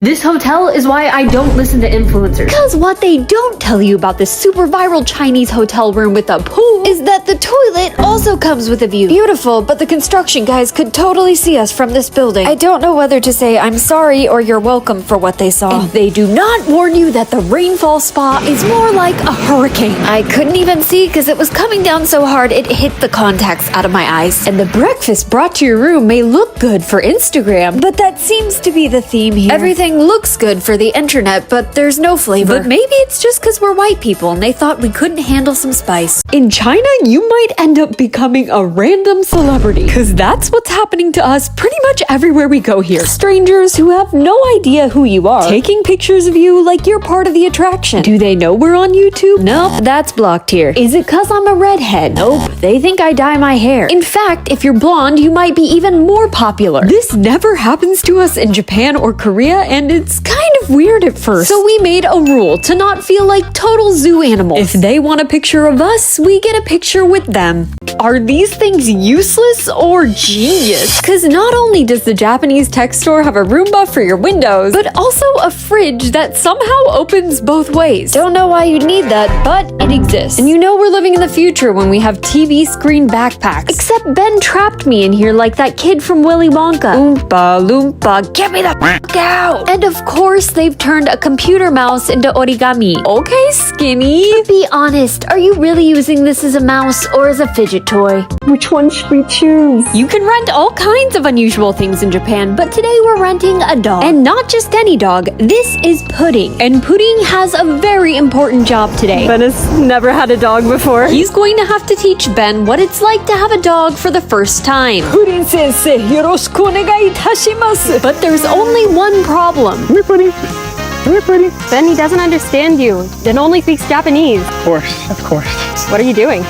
This hotel is why I don't listen to influencers. Because what they don't tell you about this super viral Chinese hotel room with a pool is that the toilet also comes with a view. Beautiful, but the construction guys could totally see us from this building. I don't know whether to say I'm sorry or you're welcome for what they saw. And they do not warn you that the rainfall spa is more like a hurricane. I couldn't even see because it was coming down so hard it hit the contacts out of my eyes. And the breakfast brought to your room may look good for Instagram, but that seems to be the theme here. Everything looks good for the internet, but there's no flavor. But maybe it's just because we're white people and they thought we couldn't handle some spice. In China, you might end up becoming a random celebrity, because that's what's happening to us pretty much everywhere we go here. Strangers who have no idea who you are, taking pictures of you like you're part of the attraction. Do they know we're on YouTube? Nope, that's blocked here. Is it because I'm a redhead? Nope, they think I dye my hair. In fact, if you're blonde, you might be even more popular. This never happens to us in Japan or Korea, and it's kind of weird at first. So we made a rule to not feel like total zoo animals. If they want a picture of us, we get a picture with them. Are these things useless or genius? Because not only does the Japanese tech store have a Roomba for your windows, but also a fridge that somehow opens both ways. Don't know why you'd need that, but it exists. And you know we're living in the future when we have TV screen backpacks. Except Ben trapped me in here like that kid from Willy Wonka. Oompa Loompa, get me the f*** out! And of course, they've turned a computer mouse into origami. Okay, Skinny. But be honest, are you really using this as a mouse or as a fidget toy? Which one should we choose? You can rent all kinds of unusual things in Japan, but today we're renting a dog. And not just any dog, this is Pudding. And Pudding has a very important job today. Ben has never had a dog before. He's going to have to teach Ben what it's like to have a dog for the first time. Pudding sensei, yoroshiku onegai itashimasu. But there's only one problem. Come here, Pudding. Come here, Pudding. Ben, he doesn't understand you. Ben only speaks Japanese. Of course. What are you doing?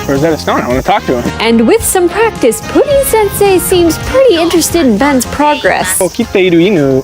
Rosetta Stone, I want to talk to him. And with some practice, Pudding Sensei seems pretty interested in Ben's progress. 起きている犬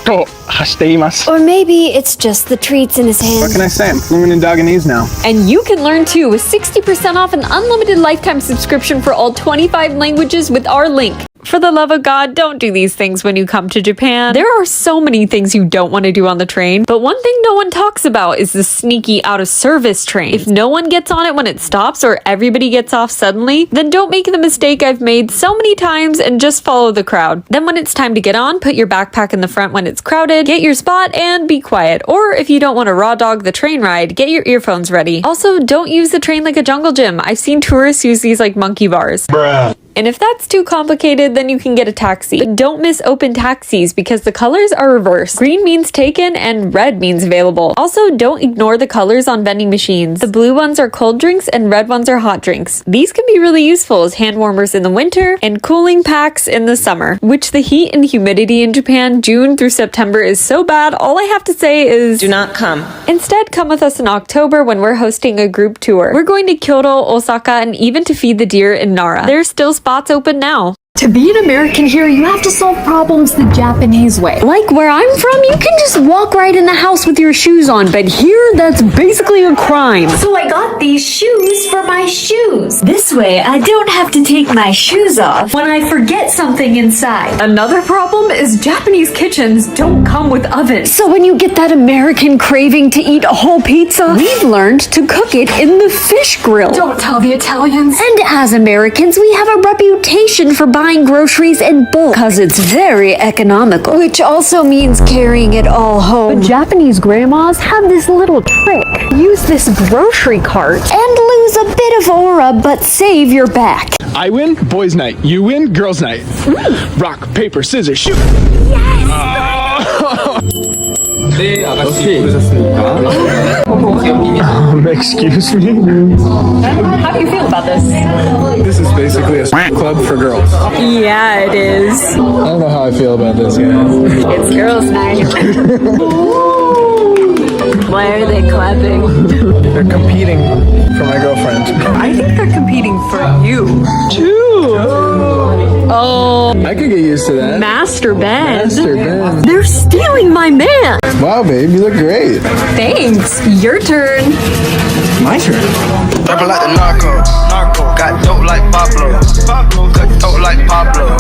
と走っています。 Or maybe it's just the treats in his What hand. can I say? I'm fluent in Doganese now. And you can learn too with 60% off an unlimited lifetime subscription for all 25 languages with our link. For the love of God, don't do these things when you come to Japan. There are so many things you don't want to do on the train, but one thing no one talks about is the sneaky out-of-service train. If no one gets on it when it stops or everybody gets off suddenly, then don't make the mistake I've made so many times and just follow the crowd. Then when it's time to get on, put your backpack in the front when it's crowded, get your spot, and be quiet. Or if you don't want to raw dog the train ride, get your earphones ready. Also, don't use the train like a jungle gym. I've seen tourists use these like monkey bars. Bruh. And if that's too complicated, then you can get a taxi. But don't miss open taxis because the colors are reversed. Green means taken and red means available. Also, don't ignore the colors on vending machines. The blue ones are cold drinks and red ones are hot drinks. These can be really useful as hand warmers in the winter and cooling packs in the summer. Which the heat and humidity in Japan, June through September, is so bad, all I have to say is do not come. Instead, come with us in October when we're hosting a group tour. We're going to Kyoto, Osaka, and even to feed the deer in Nara. There's still spots open now. To be an American here, you have to solve problems the Japanese way. Like where I'm from, you can just walk right in the house with your shoes on, but here, that's basically a crime. So I got these shoes for my shoes. This way, I don't have to take my shoes off when I forget something inside. Another problem is Japanese kitchens don't come with ovens. So when you get that American craving to eat a whole pizza, we've learned to cook it in the fish grill. Don't tell the Italians. And as Americans, we have a reputation for buying groceries in bulk because it's very economical, which also means carrying it all home. But Japanese grandmas have this little trick. Use this grocery cart and lose a bit of aura but save your back. I win, boys' night. You win, girls' night. Rock, paper, scissors, shoot. 네, 아가씨 부르셨습니까? Excuse me? How do you feel about this? This is basically a club for girls. Yeah, it is. I don't know how I feel about this, guys. It's girls' night. Why are they clapping? They're competing for my girlfriend. I think they're competing for you. Oh, I could get used to that. Master Ben. Master Ben. They're stealing my man. Wow, babe, you look great. Thanks. Your turn. My turn. Rapping like the narco. Got dope like Pablo. Cut dope like Pablo.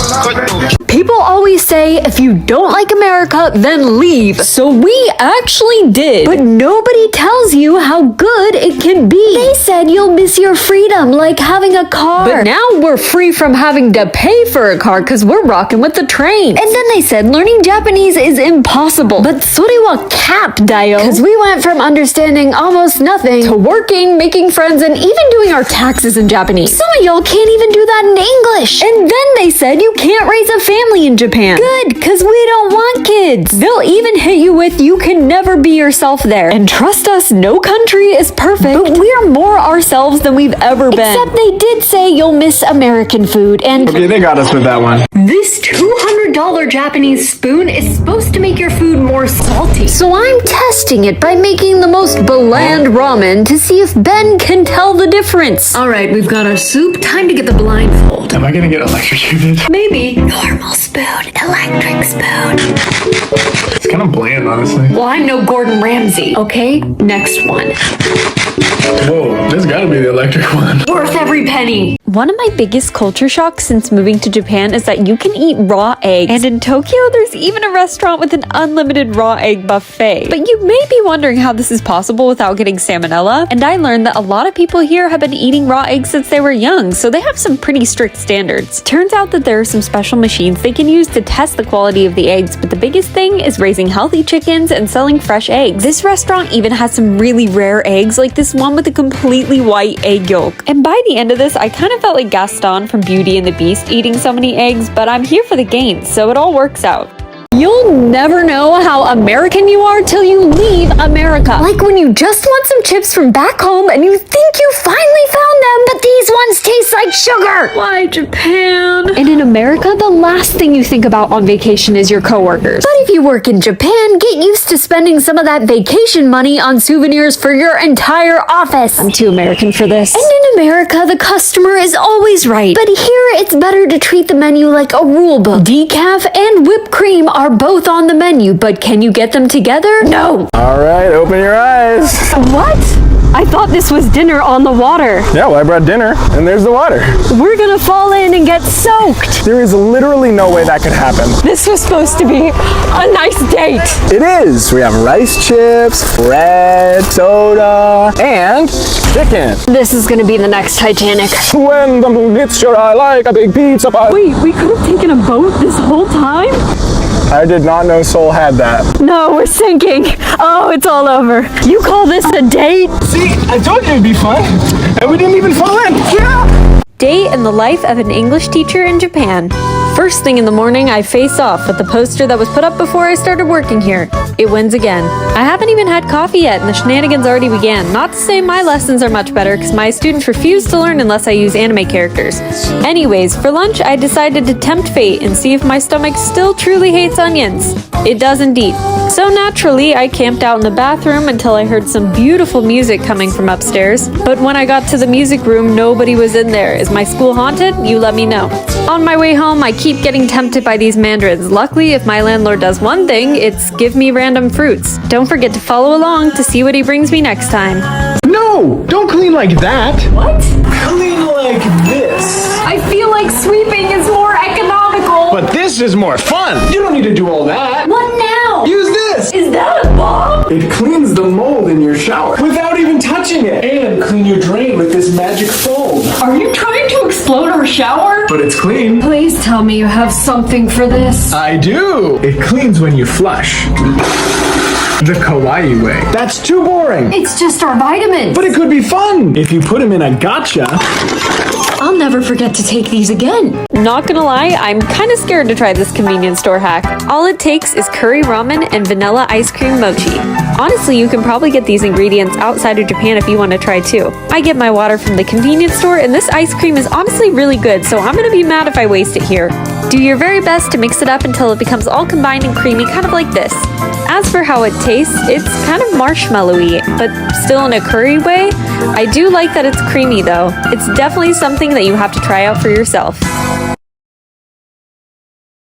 People always say if you don't like America, then leave. So we actually did. But nobody tells you how good it can be. They said you'll miss your freedom, like having a car. But now we're free from having to pay for a car because we're rocking with the train. And then they said learning Japanese is impossible. But それは capだよ. Because we went from understanding almost nothing to working, making friends, and even doing our taxes in Japanese. Some of y'all can't even do that in English. And then they said you can't raise a family in Japan. Good, because we don't want kids. They'll even hit you with you can never be yourself there. And trust us, no country is perfect, but we're more ourselves than we've ever been. Except they did say you'll miss American food, and Okay, they got us with that one. This $200 Japanese spoon is supposed to make your food more salty. so I'm testing it by making the most bland ramen to see if Ben can tell the difference. All right, we've got our soup. Time to get the blindfold. Am I gonna get electrocuted? Maybe. Normal spoon, electric spoon. It's kind of bland, honestly. Well, I'm no Gordon Ramsay. Okay, next one. Whoa, this gotta be the electric one. Worth every penny. One of my biggest culture shocks since moving to Japan is that you can eat raw eggs. And in Tokyo, there's even a restaurant with an unlimited raw egg buffet. But you may be wondering how this is possible without getting salmonella. And I learned that a lot of people here have been eating raw eggs since they were young, so they have some pretty strict standards. Turns out that there are some special machines they can use to test the quality of the eggs, but the biggest thing is raising healthy chickens and selling fresh eggs. This restaurant even has some really rare eggs, like this one with a completely white egg yolk. And by the end of this, I kind of felt like Gaston from Beauty and the Beast eating so many eggs, but I'm here for the gains, so it all works out. You'll never know how American you are till you leave America. Like when you just want some chips from back home and you think you finally found them, but these ones taste like sugar. Why Japan? And in America, the last thing you think about on vacation is your coworkers. But if you work in Japan, get used to spending some of that vacation money on souvenirs for your entire office. I'm too American for this. And in America, the customer is always right. But here, it's better to treat the menu like a rule book. Decaf and whipped cream are both on the menu, but can you get them together? No. All right, open your eyes. What? I thought this was dinner on the water. Yeah, well, I brought dinner, and there's the water. We're gonna fall in and get soaked. There is literally no way that could happen. This was supposed to be a nice date. It is. We have rice chips, bread, soda, and chicken. This is gonna be the next Titanic. When the moon hits your eye like a big pizza pie. Wait, we could have taken a boat this whole time? I did not know Seoul had that. No, we're sinking. Oh, it's all over. You call this a date? See, I told you it'd be fun. And we didn't even fall in. Yeah. Day in the life of an English teacher in Japan. First thing in the morning, I face off with the poster that was put up before I started working here. It wins again. I haven't even had coffee yet and the shenanigans already began. Not to say my lessons are much better because my students refuse to learn unless I use anime characters. Anyways, for lunch I decided to tempt fate and see if my stomach still truly hates onions. It does indeed. So naturally, I camped out in the bathroom until I heard some beautiful music coming from upstairs. But when I got to the music room, nobody was in there. Is my school haunted? You let me know. On my way home, I keep getting tempted by these mandarins. Luckily, if my landlord does one thing, it's give me random fruits. Don't forget to follow along to see what he brings me next time. No, don't clean like that. What? Clean like this. I feel like sweeping is more economical. But this is more fun. You don't need to do all that. What now? Use this. Is that a bomb? It cleans the mold in your shower without even touching it. And clean your drain with this magic foam. Are you trying to explode our shower? But it's clean. Please tell me you have something for this. I do. It cleans when you flush. The kawaii way. That's too boring. It's just our vitamins. But it could be fun if you put them in a gotcha. I'll never forget to take these again. Not gonna lie, I'm kinda scared to try this convenience store hack. All it takes is curry ramen and vanilla ice cream mochi. Honestly, you can probably get these ingredients outside of Japan if you want to try too. I get my water from the convenience store and this ice cream is honestly really good, so I'm gonna be mad if I waste it here. Do your very best to mix it up until it becomes all combined and creamy, kind of like this. As for how it tastes, it's kind of marshmallowy, but still in a curry way. I do like that it's creamy though. It's definitely something that you have to try out for yourself.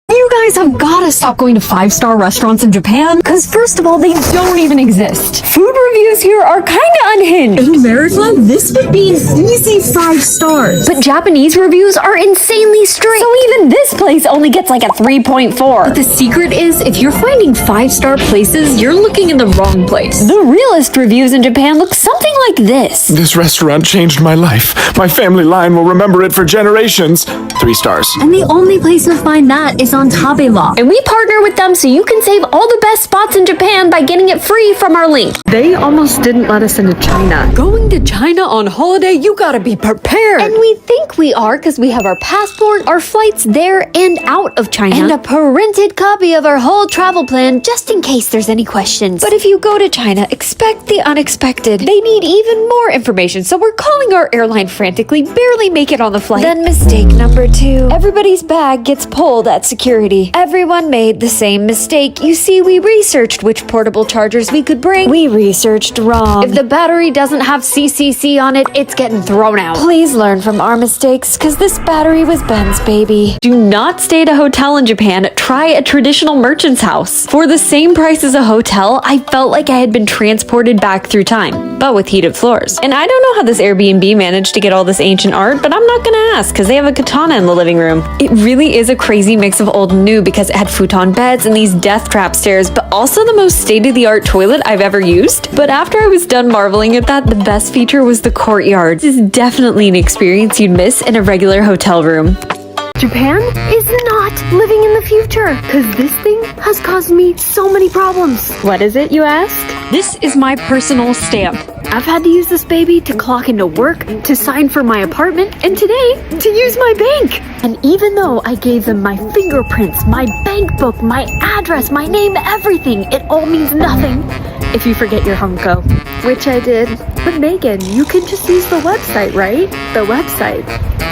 You guys have gotta stop going to 5-star restaurants in Japan, because first of all, they don't even exist. Food reviews here are kinda unhinged. In America, this would be an easy 5 stars. But Japanese reviews are insanely strict. So even this place only gets like a 3.4. But the secret is, if you're finding 5-star places, you're looking in the wrong place. The realest reviews in Japan look something like this. This restaurant changed my life. My family line will remember it for generations. 3 stars. And the only place to find that is on Tabelog. And we partner with them so you can save all the best spots in Japan by getting it free from our link. They almost didn't let us into China. Going to China on holiday, you gotta be prepared. And we think we are because we have our passport, our flights there and out of China, and a printed copy of our whole travel plan just in case there's any questions. But if you go to China, expect the unexpected. They need even more information, so we're calling our airline frantically, barely make it on the flight. Then mistake number 2. Everybody's bag gets pulled at security. Everyone made the same mistake. You see, we researched which portable chargers we could bring. We researched wrong. If the battery doesn't have CCC on it, it's getting thrown out. Please learn from our mistakes, because this battery was Ben's baby. Do not stay at a hotel in Japan. Try a traditional merchant's house. For the same price as a hotel, I felt like I had been transported back through time, but with heated floors. And I don't know how this Airbnb managed to get all this ancient art, but I'm not gonna ask, because they have a katana in the living room. It really is a crazy mix of old and new, because it had futon beds and these death trap stairs, but also the most state-of-the-art toilet I've ever used. But after I was done marveling at that, the best feature was the courtyard. This is definitely an experience you'd miss in a regular hotel room. Japan is not living in the future, because this thing has caused me so many problems. What is it, you ask? This is my personal stamp. I've had to use this baby to clock into work, to sign for my apartment, and today, to use my bank. And even though I gave them my fingerprints, my bank book, my address, my name, everything, it all means nothing if you forget your Hunko. Which I did. But Megan, you can just use the website, right? The website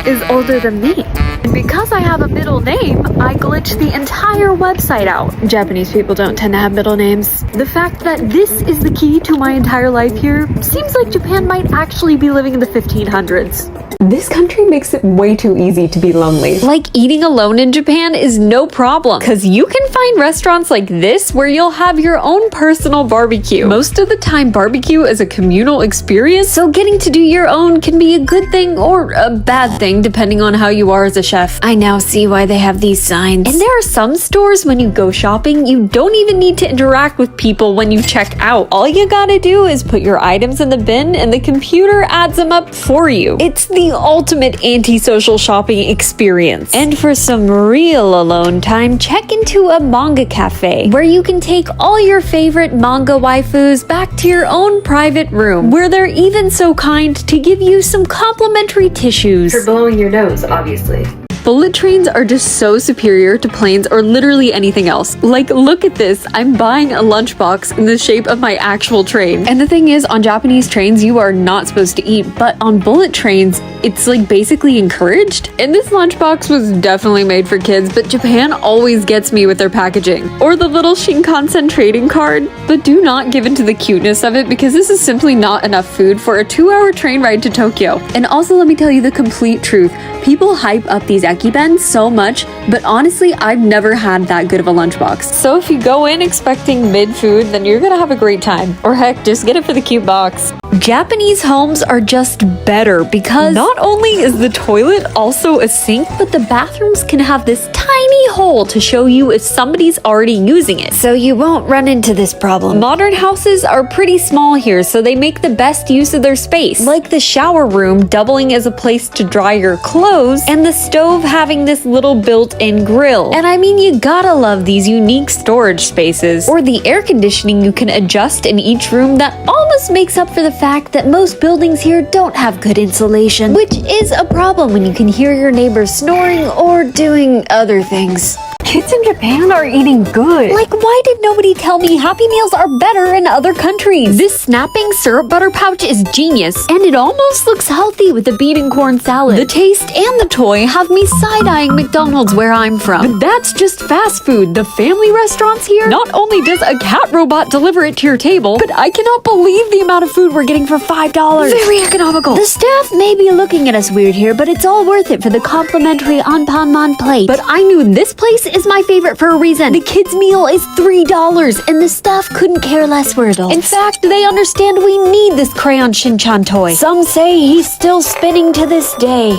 is older than me. And because I have a middle name, I glitched the entire website out. Japanese people don't tend to have middle names. The fact that this is the key to my entire life here seems like Japan might actually be living in the 1500s. This country makes it way too easy to be lonely. Like, eating alone in Japan is no problem, because you can find restaurants like this where you'll have your own personal barbecue. Most of the time, barbecue is a communal experience, so getting to do your own can be a good thing or a bad thing depending on how you are as a chef. I now see why they have these signs. And there are some stores when you go shopping, you don't even need to interact with people when you check out. All you gotta do is put your items in the bin and the computer adds them up for you. It's the ultimate antisocial shopping experience. And for some real alone time, check into a manga cafe where you can take all your favorite manga waifus back to your own private room, where they're even so kind to give you some complimentary tissues. For blowing your nose, obviously. Bullet trains are just so superior to planes or literally anything else. Like, look at this. I'm buying a lunchbox in the shape of my actual train. And the thing is, on Japanese trains, you are not supposed to eat, but on bullet trains, it's like basically encouraged. And this lunchbox was definitely made for kids, but Japan always gets me with their packaging. Or the little Shinkansen trading card. But do not give in to the cuteness of it, because this is simply not enough food for a 2-hour train ride to Tokyo. And also, let me tell you the complete truth. People hype up these Eki-ben so much, but honestly, I've never had that good of a lunchbox. So if you go in expecting mid-food, then you're gonna have a great time. Or heck, just get it for the cute box. Japanese homes are just better because not only is the toilet also a sink, but the bathrooms can have this tiny hole to show you if somebody's already using it. So you won't run into this problem. Modern houses are pretty small here, so they make the best use of their space. Like the shower room doubling as a place to dry your clothes, and the stove having this little built-in grill. And I mean, you gotta love these unique storage spaces. Or the air conditioning you can adjust in each room that almost makes up for the fact that most buildings here don't have good insulation, which is a problem when you can hear your neighbors snoring or doing other things. Kids in Japan are eating good. Like, why did nobody tell me Happy Meals are better in other countries? This snapping syrup butter pouch is genius, and it almost looks healthy with the bean and corn salad. The taste and the toy have me side-eyeing McDonald's where I'm from. But that's just fast food. The family restaurants here, not only does a cat robot deliver it to your table, but I cannot believe the amount of food we're getting for $5. Very economical. The staff may be looking at us weird here, but it's all worth it for the complimentary anpanman plate. But I knew this place is is my favorite for a reason. The kids' meal is $3, and the staff couldn't care less for adults. In fact, they understand we need this Crayon Shin-chan toy. Some say he's still spinning to this day.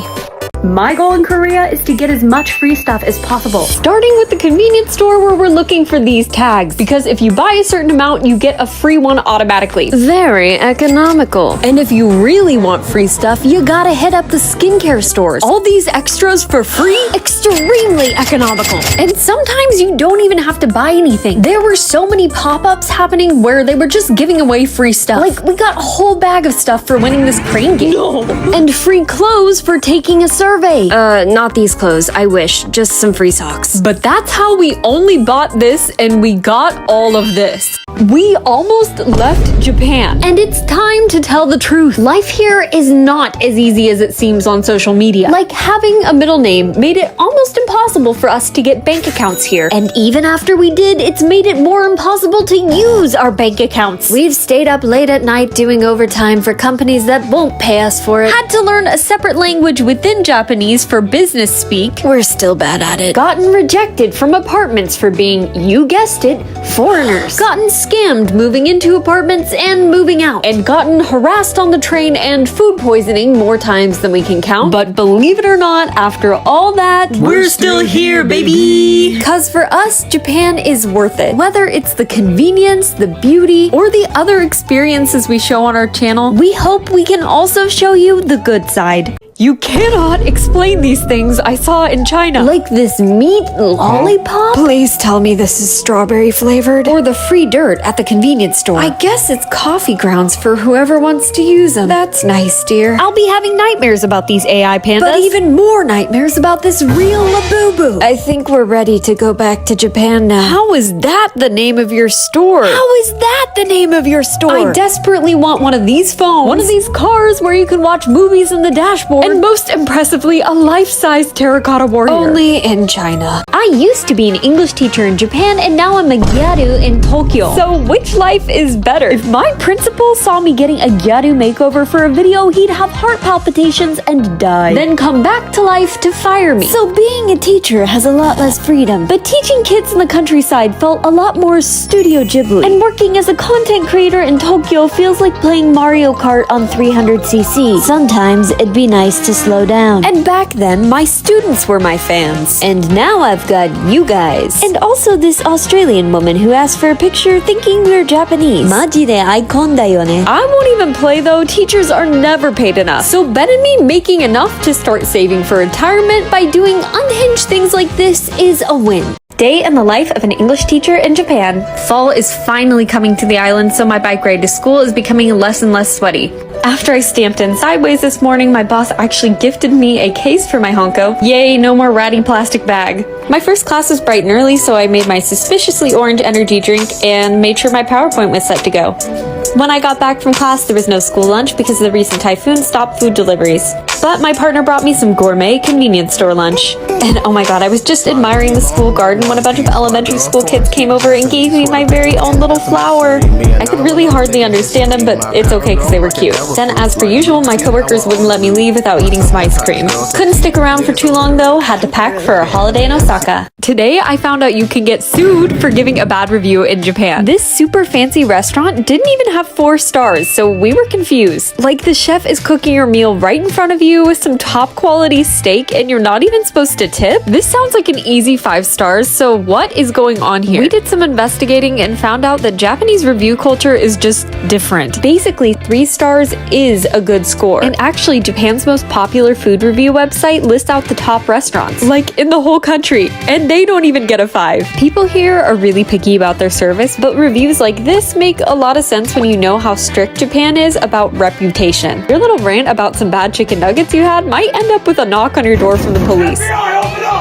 My goal in Korea is to get as much free stuff as possible. Starting with the convenience store where we're looking for these tags, because if you buy a certain amount, you get a free one automatically. Very economical. And if you really want free stuff, you gotta hit up the skincare stores. All these extras for free? Extremely economical. And sometimes you don't even have to buy anything. There were so many pop-ups happening where they were just giving away free stuff. Like, we got a whole bag of stuff for winning this crane game. No. And free clothes for taking a survey. Not these clothes. I wish. Just some free socks. But that's how we only bought this, and we got all of this. We almost left Japan. And it's time to tell the truth. Life here is not as easy as it seems on social media. Like, having a middle name made it almost impossible for us to get bank accounts here. And even after we did, it's made it more impossible to use our bank accounts. We've stayed up late at night doing overtime for companies that won't pay us for it. Had to learn a separate language within Japanese for business speak. We're still bad at it. Gotten rejected from apartments for being, you guessed it, foreigners. Gotten scammed moving into apartments and moving out. And gotten harassed on the train and food poisoning more times than we can count. But believe it or not, after all that, we're still here, baby! Cause for us, Japan is worth it. Whether it's the convenience, the beauty, or the other experiences we show on our channel, we hope we can also show you the good side. You cannot explain these things I saw in China. Like this meat lollipop? Please tell me this is strawberry flavored. Or the free dirt at the convenience store. I guess it's coffee grounds for whoever wants to use them. That's nice, dear. I'll be having nightmares about these AI pandas. But even more nightmares about this real Labubu. I think we're ready to go back to Japan now. How is that the name of your store? How is that the name of your store? I desperately want one of these phones. One of these cars where you can watch movies in the dashboard. And most impressively, a life-size terracotta warrior. Only in China. I used to be an English teacher in Japan, and now I'm a gyaru in Tokyo. So which life is better? If my principal saw me getting a gyaru makeover for a video, he'd have heart palpitations and die. Then come back to life to fire me. So being a teacher has a lot less freedom. But teaching kids in the countryside felt a lot more Studio Ghibli. And working as a content creator in Tokyo feels like playing Mario Kart on 300cc. Sometimes it'd be nice to slow down. And back then, my students were my fans. And now I've got you guys. And also this Australian woman who asked for a picture thinking we're Japanese. Maji de icon da yo ne. I won't even play though. Teachers are never paid enough. So bet on me making enough to start saving for retirement by doing unhinged things like this is a win. Day in the life of an English teacher in Japan. Fall is finally coming to the island, so my bike ride to school is becoming less and less sweaty. After I stamped in sideways this morning, my boss actually gifted me a case for my honko. Yay, no more ratty plastic bag. My first class was bright and early, so I made my suspiciously orange energy drink and made sure my PowerPoint was set to go. When I got back from class, there was no school lunch because the recent typhoon stopped food deliveries. But my partner brought me some gourmet convenience store lunch. And oh my god, I was just admiring the school garden when a bunch of elementary school kids came over and gave me my very own little flower. I could really hardly understand them, but it's okay because they were cute. Then, as per usual, my coworkers wouldn't let me leave without eating some ice cream. Couldn't stick around for too long though, had to pack for a holiday in Osaka. Today, I found out you can get sued for giving a bad review in Japan. This super fancy restaurant didn't even have 4 stars, so we were confused. Like, the chef is cooking your meal right in front of you with some top quality steak and you're not even supposed to tip? This sounds like an easy 5 stars, so what is going on here? We did some investigating and found out that Japanese review culture is just different. Basically, 3 stars is a good score. And actually, Japan's most popular food review website lists out the top restaurants, like in the whole country, and they don't even get a 5. People here are really picky about their service, but reviews like this make a lot of sense when you know how strict Japan is about reputation. Your little rant about some bad chicken nuggets you had might end up with a knock on your door from the police.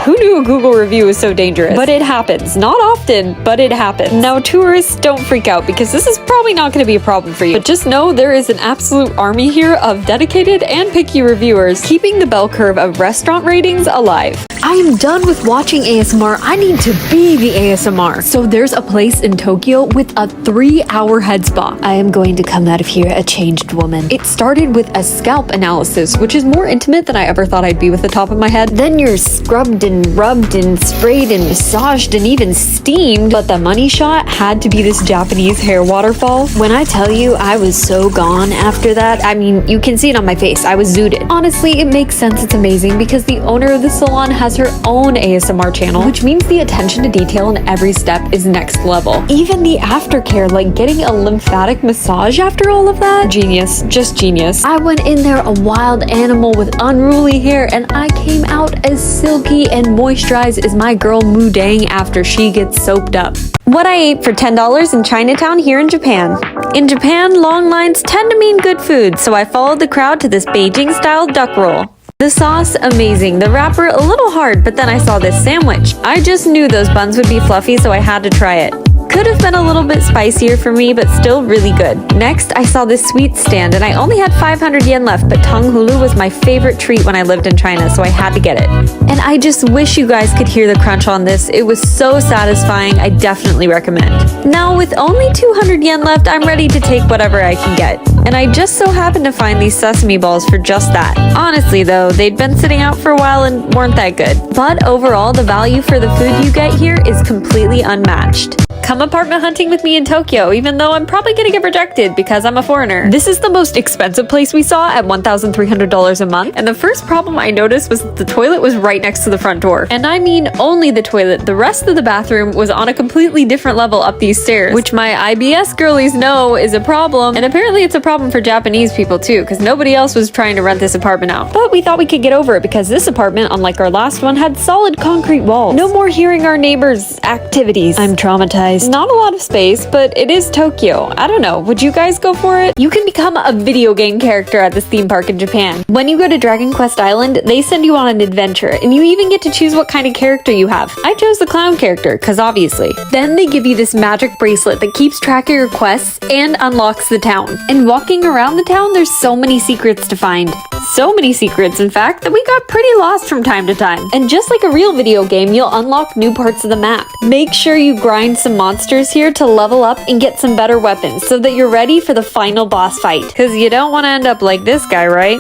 Who knew a Google review was so dangerous? But it happens. Not often, but it happens. Now, tourists, don't freak out because this is probably not going to be a problem for you. But just know there is an absolute army here of dedicated and picky reviewers keeping the bell curve of restaurant ratings alive. I am done with watching ASMR. I need to be the ASMR. So there's a place in Tokyo with a 3-hour head spa. I am going to come out of here a changed woman. It started with a scalp analysis, which is more intimate than I ever thought I'd be with the top of my head. Then you're scrubbed and rubbed and sprayed and massaged and even steamed. But the money shot had to be this Japanese hair waterfall. When I tell you I was so gone after that, I mean, you can see it on my face. I was zooted. Honestly, it makes sense. It's amazing because the owner of the salon has her own ASMR channel, which means the attention to detail in every step is next level. Even the aftercare, like getting a lymphatic massage after all of that. Genius. Just genius. I went in there a wild animal with unruly hair and I came out as silky and moisturized as my girl Mudang after she gets soaped up. What I ate for $10 in Chinatown here in Japan. In Japan, long lines tend to mean good food, so I followed the crowd to this Beijing-style duck roll. The sauce, amazing. The wrapper, a little hard, but then I saw this sandwich. I just knew those buns would be fluffy, so I had to try it. Could have been a little bit spicier for me, but still really good. Next, I saw this sweet stand, and I only had 500 yen left, but tonghulu was my favorite treat when I lived in China, so I had to get it. And I just wish you guys could hear the crunch on this. It was so satisfying. I definitely recommend. Now, with only 200 yen left, I'm ready to take whatever I can get. And I just so happened to find these sesame balls for just that. Honestly, though, they'd been sitting out for a while and weren't that good. But overall, the value for the food you get here is completely unmatched. Come apartment hunting with me in Tokyo, even though I'm probably gonna get rejected because I'm a foreigner. This is the most expensive place we saw at $1,300 a month, and the first problem I noticed was that the toilet was right next to the front door. And I mean only the toilet. The rest of the bathroom was on a completely different level up these stairs, which my IBS girlies know is a problem, and apparently it's a problem for Japanese people too, because nobody else was trying to rent this apartment out. But we thought we could get over it because this apartment, unlike our last one, had solid concrete walls. No more hearing our neighbors' activities. I'm traumatized. Not a lot of space, but it is Tokyo. I don't know, would you guys go for it? You can become a video game character at this theme park in Japan. When you go to Dragon Quest Island, they send you on an adventure, and you even get to choose what kind of character you have. I chose the clown character, cause obviously. Then they give you this magic bracelet that keeps track of your quests and unlocks the town. And walking around the town, there's so many secrets to find. So many secrets, in fact, that we got pretty lost from time to time. And just like a real video game, you'll unlock new parts of the map. Make sure you grind some monsters here to level up and get some better weapons so that you're ready for the final boss fight. Because you don't want to end up like this guy, right?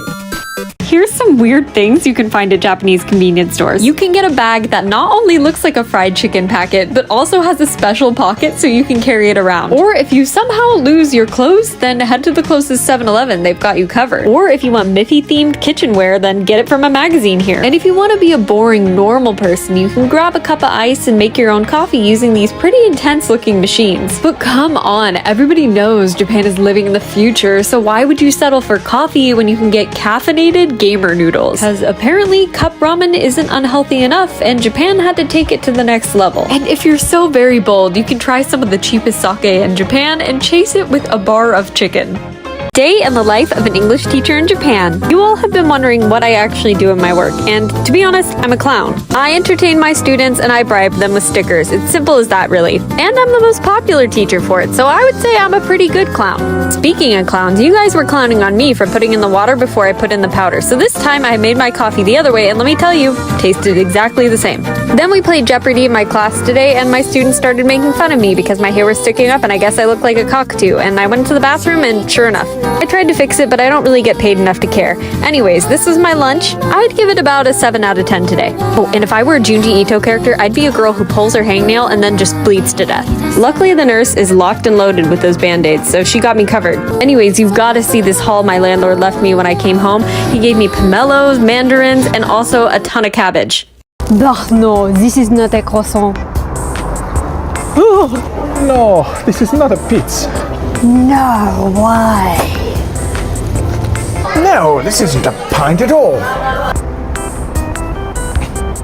Here's some weird things you can find at Japanese convenience stores. You can get a bag that not only looks like a fried chicken packet, but also has a special pocket so you can carry it around. Or if you somehow lose your clothes, then head to the closest 7-Eleven, they've got you covered. Or if you want Miffy-themed kitchenware, then get it from a magazine here. And if you want to be a boring, normal person, you can grab a cup of ice and make your own coffee using these pretty intense-looking machines. But come on, everybody knows Japan is living in the future, so why would you settle for coffee when you can get caffeinated gamer noodles? Because apparently cup ramen isn't unhealthy enough and Japan had to take it to the next level. And if you're so very bold, you can try some of the cheapest sake in Japan and chase it with a bar of chicken. Day in the life of an English teacher in Japan. You all have been wondering what I actually do in my work, and to be honest, I'm a clown. I entertain my students and I bribe them with stickers. It's simple as that, really. And I'm the most popular teacher for it, so I would say I'm a pretty good clown. Speaking of clowns, you guys were clowning on me for putting in the water before I put in the powder, so this time I made my coffee the other way, and let me tell you, tasted exactly the same. Then we played Jeopardy in my class today, and my students started making fun of me because my hair was sticking up and I guess I looked like a cockatoo, and I went to the bathroom and sure enough, I tried to fix it, but I don't really get paid enough to care. Anyways, this was my lunch. I'd give it about a 7 out of 10 today. Oh, and if I were a Junji Ito character, I'd be a girl who pulls her hangnail and then just bleeds to death. Luckily, the nurse is locked and loaded with those band-aids, so she got me covered. Anyways, you've got to see this haul my landlord left me when I came home. He gave me pomelos, mandarins, and also a ton of cabbage. Ugh, no, this is not a croissant. Oh, no, this is not a pizza. No, why? No, this isn't a pint at all.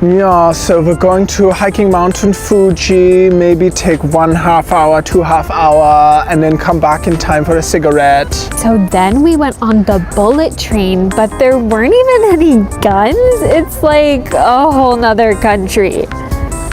Yeah, so we're going to hiking Mountain Fuji, maybe take 1.5 hour, 2.5 hour, and then come back in time for a cigarette. So then we went on the bullet train, but there weren't even any guns? It's like a whole nother country.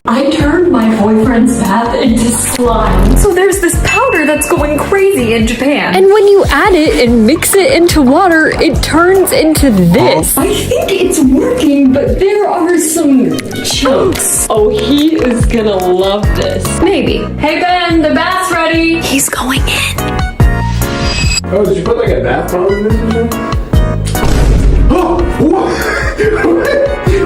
I turned my boyfriend's bath into slime. So there's this powder sugar that's going crazy in Japan. And when you add it and mix it into water, it turns into this. I think it's working, but there are some chunks. Oh, he is gonna love this. Maybe. Hey Ben, the bath's ready. He's going in. Oh, did you put like a bath bomb in this or something? Oh, what?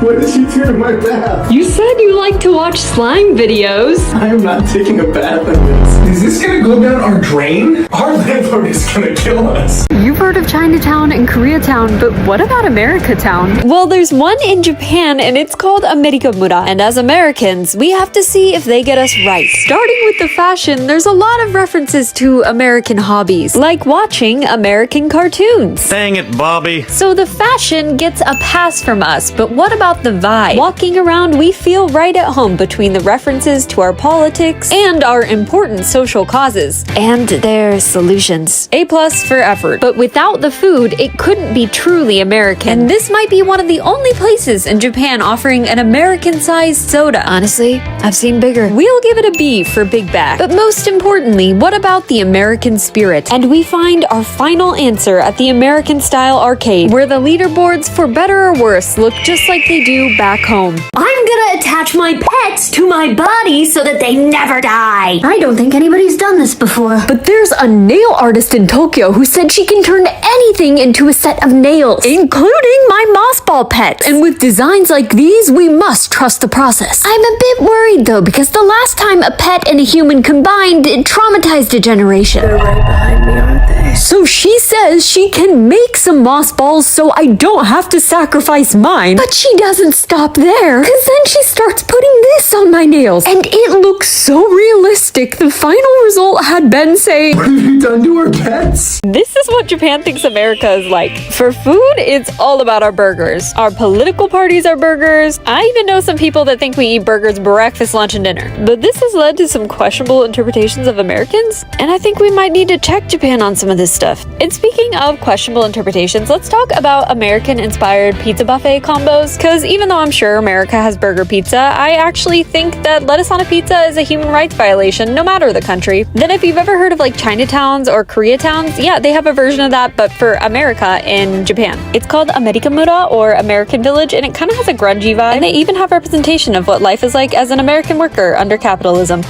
What did you do to my bath? You said you like to watch slime videos. I am not taking a bath in this. Is this gonna go down our drain? Our landlord is gonna kill us. You've heard of Chinatown and Koreatown, but what about Americatown? Well, there's one in Japan and it's called Amerikamura. And as Americans, we have to see if they get us right. Starting with the fashion, there's a lot of references to American hobbies, like watching American cartoons. Dang it, Bobby. So the fashion gets a pass from us, but what about the vibe? Walking around, we feel right at home between the references to our politics And our important social causes. and their solutions. A+ for effort. But without the food, it couldn't be truly American. And this might be one of the only places in Japan offering an American-sized soda. Honestly, I've seen bigger. We'll give it a B for Big Back. But most importantly, what about the American spirit? And we find our final answer at the American-style arcade, where the leaderboards, for better or worse, look just like they do back home. I'm gonna attach my pets to my body so that they never die. I don't think anybody's done this before. But there's a nail artist in Tokyo who said she can turn anything into a set of nails, including my mothball pets. And with designs like these, we must trust the process. I'm a bit worried though, because the last time a pet and a human combined, it traumatized a generation. They're right behind me, aren't they? So she says she can make some moss balls so I don't have to sacrifice mine. But she doesn't stop there, because then she starts putting this on my nails. And it looks so realistic. The final result had Ben saying, What have you done to our pets? this is what Japan thinks America is like. For food, it's all about our burgers. Our political parties are burgers. I even know some people that think we eat burgers breakfast, lunch, and dinner. But this has led to some questionable interpretations of Americans, and I think we might need to check Japan on some of this stuff. And speaking of questionable interpretations, let's talk about American-inspired pizza buffet combos, because even though I'm sure America has burger pizza, I actually think that lettuce on a pizza is a human rights violation, no matter the country. Then if you've ever heard of like Chinatowns or Koreatowns, yeah, they have a version of that, but for America in Japan. It's called Amerikamura, or American Village, and it kind of has a grungy vibe, and they even have representation of what life is like as an American worker under capitalism.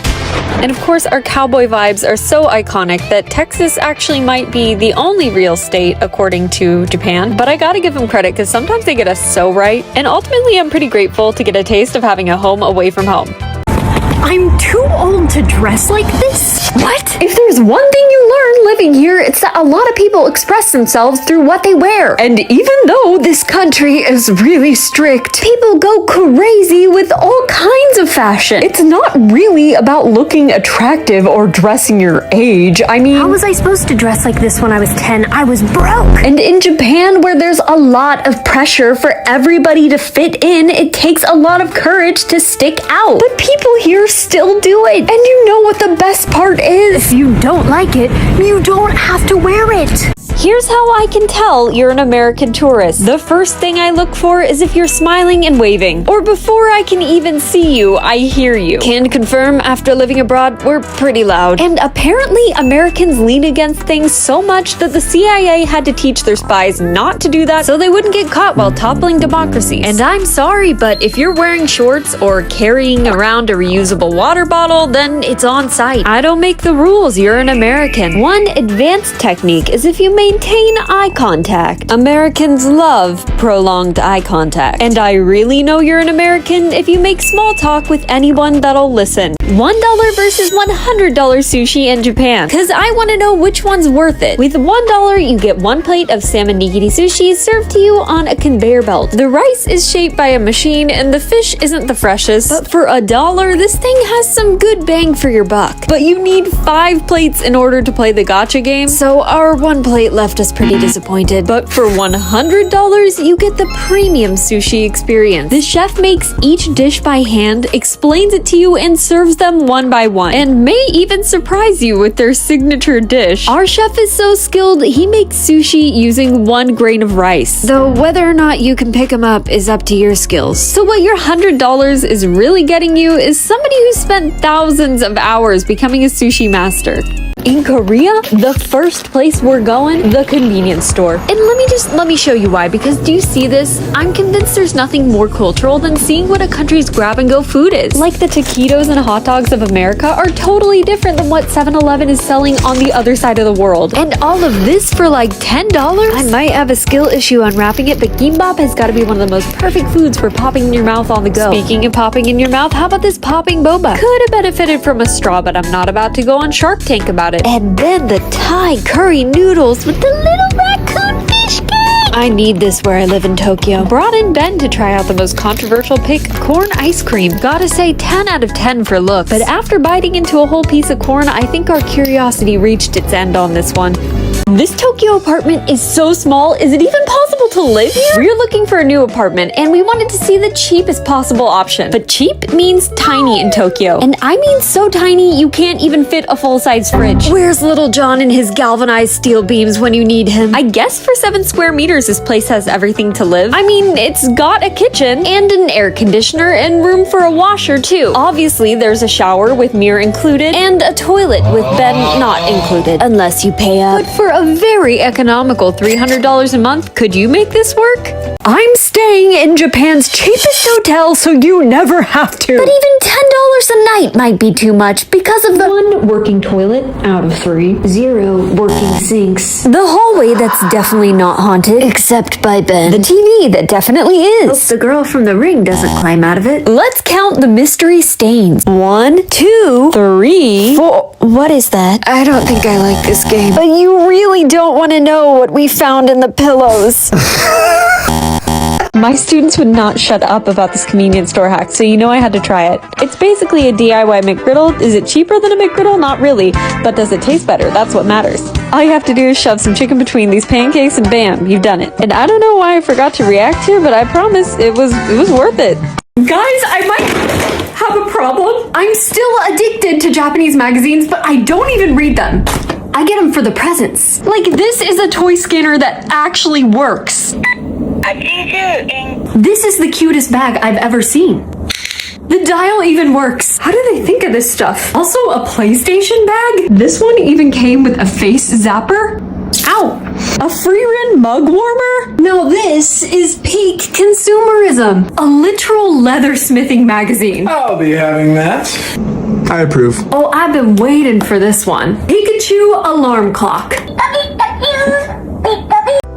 And of course, our cowboy vibes are so iconic that Texas actually might be the only real state according to Japan, but I gotta give them credit because sometimes they get us so right, and ultimately I'm pretty grateful to get a taste of having a home away from home. I'm too old to dress like this? What? If there's one thing you learn living here, it's that a lot of people express themselves through what they wear. And even though this country is really strict, people go crazy with all kinds of fashion. It's not really about looking attractive or dressing your age. I mean, How was I supposed to dress like this when I was 10? I was broke. and in Japan, where there's a lot of pressure for everybody to fit in, it takes a lot of courage to stick out. But people here still do it. And you know what the best part is? If you don't like it, you don't have to wear it. Here's how I can tell you're an American tourist. The first thing I look for is if you're smiling and waving. Or before I can even see you, I hear you. Can confirm after living abroad, we're pretty loud. And apparently Americans lean against things so much that the CIA had to teach their spies not to do that so they wouldn't get caught while toppling democracies. And I'm sorry, but if you're wearing shorts or carrying around a reusable water bottle, then it's on site. I don't make the rules, you're an American. One advanced technique is if you maintain eye contact. Americans love prolonged eye contact. And I really know you're an American if you make small talk with anyone that'll listen. $1 versus $100 sushi in Japan. Cause I wanna know which one's worth it. With $1, you get one plate of salmon nigiri sushi served to you on a conveyor belt. The rice is shaped by a machine and the fish isn't the freshest. But for $1, this thing has some good bang for your buck. But you need 5 plates in order to play the gacha game. So our one plate left us pretty disappointed. But for $100, you get the premium sushi experience. The chef makes each dish by hand, explains it to you, and serves them one by one, and may even surprise you with their signature dish. Our chef is so skilled, he makes sushi using 1 grain of rice. Though whether or not you can pick him up is up to your skills. So what your $100 is really getting you is somebody who spent thousands of hours becoming a sushi master. In Korea, the first place we're going, the convenience store. And let me show you why, because do you see this? I'm convinced there's nothing more cultural than seeing what a country's grab-and-go food is. Like the taquitos and hot dogs of America are totally different than what 7-Eleven is selling on the other side of the world. And all of this for like $10? I might have a skill issue unwrapping it, but gimbap has got to be one of the most perfect foods for popping in your mouth on the go. Speaking of popping in your mouth, how about this popping boba? Could have benefited from a straw, but I'm not about to go on Shark Tank about it. And then the Thai curry noodles with the little raccoon fish cake. I need this where I live in Tokyo. Brought in Ben to try out the most controversial pick, corn ice cream. Gotta say 10 out of 10 for looks. But after biting into a whole piece of corn, I think our curiosity reached its end on this one. This Tokyo apartment is so small, is it even possible to live here? We're looking for a new apartment and we wanted to see the cheapest possible option. But cheap means tiny in Tokyo. And I mean so tiny you can't even fit a full-size fridge. Where's Little John and his galvanized steel beams when you need him? I guess for 7 square meters this place has everything to live. I mean, it's got a kitchen and an air conditioner and room for a washer too. Obviously there's a shower with mirror included and a toilet with bed not included. Unless you pay up. But for a very economical $300 a month, could you make this work? I'm staying in Japan's cheapest hotel, so you never have to. But even $10 a night might be too much because of the 1 working toilet out of 3. 0 working sinks. the hallway that's definitely not haunted, except by Ben. The TV that definitely is. The girl from the ring doesn't climb out of it. Let's count the mystery stains. 1, 2, 3, 4. What is that? I don't think I like this game. But you really don't want to know what we found in the pillows. My students would not shut up about this convenience store hack, so you know I had to try it. It's basically a DIY McGriddle. Is it cheaper than a McGriddle? Not really. But does it taste better? That's what matters. All you have to do is shove some chicken between these pancakes and bam, you've done it. And I don't know why I forgot to react here, but I promise it was worth it. Guys, I might have a problem. I'm still addicted to Japanese magazines, but I don't even read them. I get them for the presents. Like, this is a toy scanner that actually works. This is the cutest bag I've ever seen. The dial even works. How do they think of this stuff? Also, a PlayStation bag? This one even came with a face zapper? Ow! A free-run mug warmer? No, this is peak consumerism. A literal leathersmithing magazine. I'll be having that. I approve. Oh, I've been waiting for this one. Pikachu alarm clock.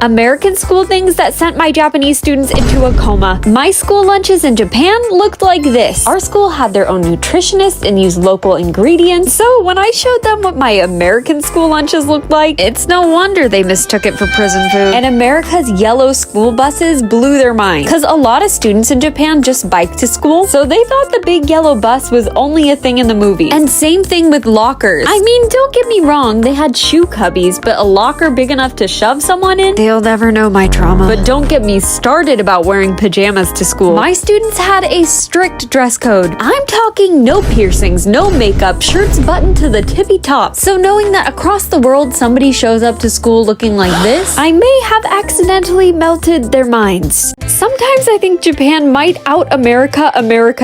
American school things that sent my Japanese students into a coma. My school lunches in Japan looked like this. Our school had their own nutritionist and used local ingredients. So when I showed them what my American school lunches looked like, it's no wonder they mistook it for prison food. And America's yellow school buses blew their mind. Cause a lot of students in Japan just bike to school. So they thought the big yellow bus was only a thing in the movies. And same thing with lockers. I mean, don't get me wrong, they had shoe cubbies, but a locker big enough to shove someone in? They'll never know my trauma. But don't get me started about wearing pajamas to school. My students had a strict dress code. I'm talking no piercings, no makeup, shirts buttoned to the tippy top. So knowing that across the world somebody shows up to school looking like this, I may have accidentally melted their minds. Sometimes I think Japan might out America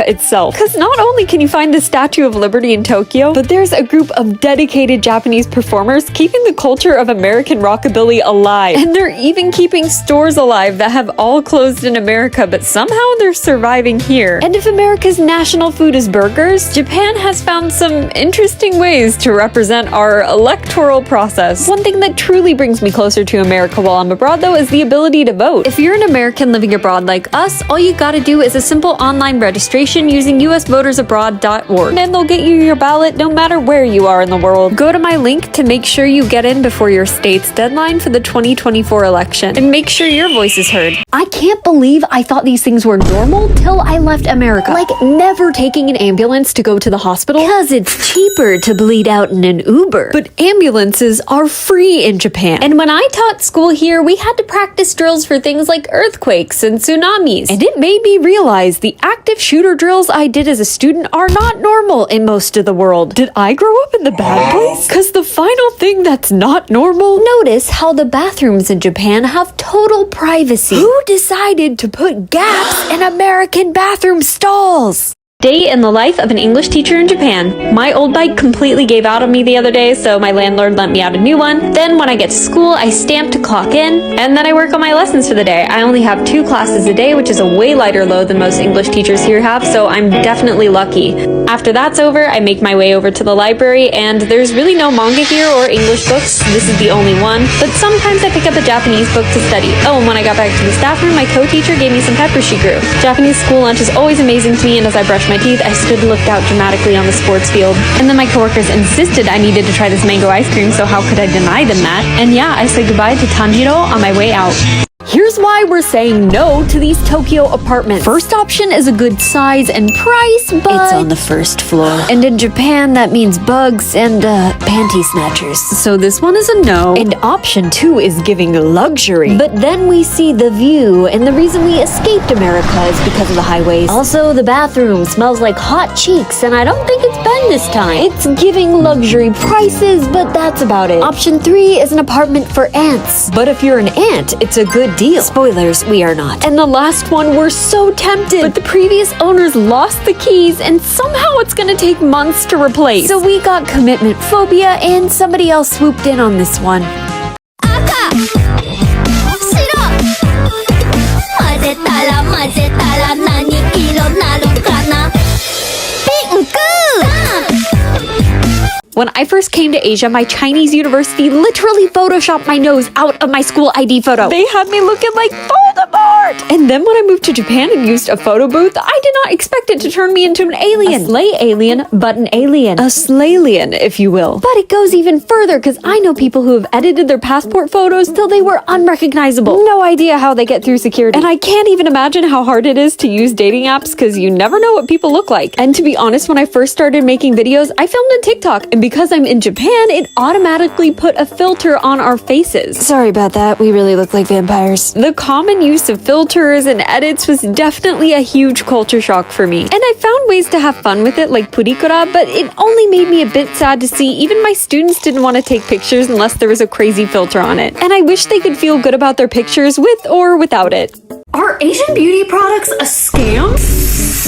itself. Because not only can you find the Statue of Liberty in Tokyo, but there's a group of dedicated Japanese performers keeping the culture of American rockabilly alive. And they're even keeping stores alive that have all closed in America, but somehow they're surviving here. And if America's national food is burgers, Japan has found some interesting ways to represent our electoral process. One thing that truly brings me closer to America while I'm abroad, though, is the ability to vote. If you're an American living abroad like us, all you gotta do is a simple online registration using usvotersabroad.org, and they'll get you your ballot no matter where you are in the world. Go to my link to make sure you get in before your state's deadline for the 2024 election, and make sure your voice is heard. I can't believe I thought these things were normal till I left America. Like never taking an ambulance to go to the hospital. Because it's cheaper to bleed out in an Uber. But ambulances are free in Japan. And when I taught school here, we had to practice drills for things like earthquakes and tsunamis. And it made me realize the active shooter drills I did as a student are not normal in most of the world. Did I grow up in the bad place? Because the final thing that's not normal? Notice how the bathrooms in Japan have total privacy. Who decided to put gaps in American bathroom stalls? Day in the life of an English teacher in Japan. My old bike completely gave out on me the other day, so my landlord lent me out a new one. Then when I get to school, I stamp to clock in, and then I work on my lessons for the day. I only have 2 classes a day, which is a way lighter load than most English teachers here have, so I'm definitely lucky. After that's over, I make my way over to the library, and there's really no manga here or English books. This is the only one, but sometimes I pick up a Japanese book to study. Oh, and when I got back to the staff room, my co-teacher gave me some peppers she grew. Japanese school lunch is always amazing to me, and as I brush my teeth, I stood and looked out dramatically on the sports field. And then my coworkers insisted I needed to try this mango ice cream, so how could I deny them that? And yeah, I said goodbye to Tanjiro on my way out. Here's why we're saying no to these Tokyo apartments. First option is a good size and price, but It's on the first floor. and in Japan that means bugs and panty snatchers. So this one is a no. And option 2 is giving luxury. But then we see the view, and the reason we escaped America is because of the highways. Also, the bathroom smells like hot cheeks, and I don't think it's been this time. It's giving luxury prices, but that's about it. Option 3 is an apartment for ants. But if you're an ant, it's a good deal. Spoilers, we are not. And the last one, we're so tempted. But the previous owners lost the keys, and somehow it's gonna take months to replace. So we got commitment phobia, and somebody else swooped in on this one. When I first came to Asia, my Chinese university literally photoshopped my nose out of my school ID photo. They had me looking like Voldemort! And then when I moved to Japan and used a photo booth, I did not expect it to turn me into an alien. A slay alien, but an alien. A slaylian, if you will. But it goes even further, because I know people who have edited their passport photos till they were unrecognizable. No idea how they get through security. And I can't even imagine how hard it is to use dating apps, because you never know what people look like. And to be honest, when I first started making videos, I filmed on TikTok, and because I'm in Japan, it automatically put a filter on our faces. Sorry about that. We really look like vampires. The common use of filters and edits was definitely a huge culture shock for me. And I found ways to have fun with it, like Purikura, but it only made me a bit sad to see even my students didn't want to take pictures unless there was a crazy filter on it. And I wish they could feel good about their pictures with or without it. Are Asian beauty products a scam?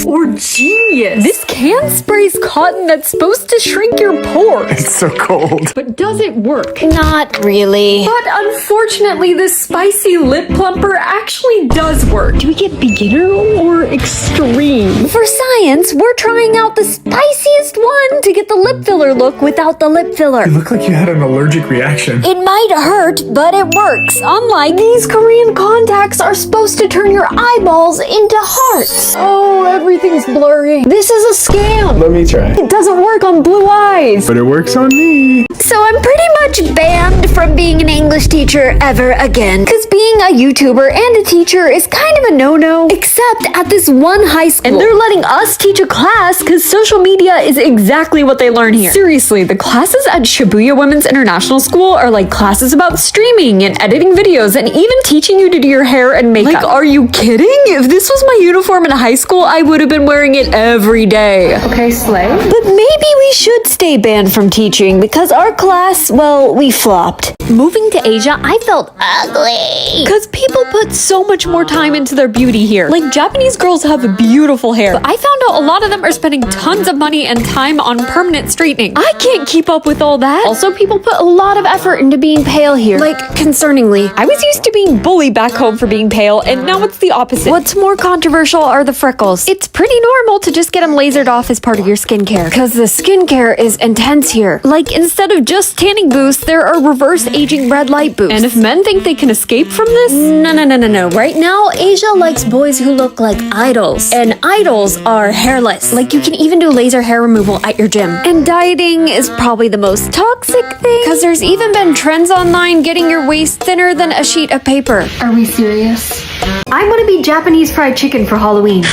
Or genius? This can sprays cotton that's supposed to shrink your pores. It's so cold. But does it work? Not really. But unfortunately, this spicy lip plumper actually does work. Do we get beginner or extreme? For science, we're trying out the spiciest one to get the lip filler look without the lip filler. You look like you had an allergic reaction. It might hurt, but it works. Unlike these Korean contacts are supposed to turn your eyeballs into hearts. Oh, everything's blurry. This is a scam. Let me try. It doesn't work on blue eyes. But it works on me. So I'm pretty much banned from being an English teacher ever again. Because being a YouTuber and a teacher is kind of a no-no. Except at this one high school. And they're letting us teach a class because social media is exactly what they learn here. Seriously, the classes at Shibuya Women's International School are like classes about streaming and editing videos and even teaching you to do your hair and makeup. Like, are you kidding? If this was my uniform in high school, I would have been wearing it every day. Okay, Slay. But maybe we should stay banned from teaching because our class, well, we flopped. Moving to Asia, I felt ugly. Because people put so much more time into their beauty here. Like, Japanese girls have beautiful hair. But I found out a lot of them are spending tons of money and time on permanent straightening. I can't keep up with all that. Also, people put a lot of effort into being pale here. Like, concerningly. I was used to being bullied back home for being pale, and now it's the opposite. What's more controversial are the freckles. It's pretty normal to just get them lasered off as part of your skincare. Because the skincare is intense here. Like, instead of just tanning boosts, there are reverse aging red light boosts. And if men think they can escape from this? No. Right now, Asia likes boys who look like idols. And idols are hairless. Like, you can even do laser hair removal at your gym. And dieting is probably the most toxic thing. Because there's even been trends online getting your waist thinner than a sheet of paper. Are we serious? I want to be Japanese fried chicken for Halloween.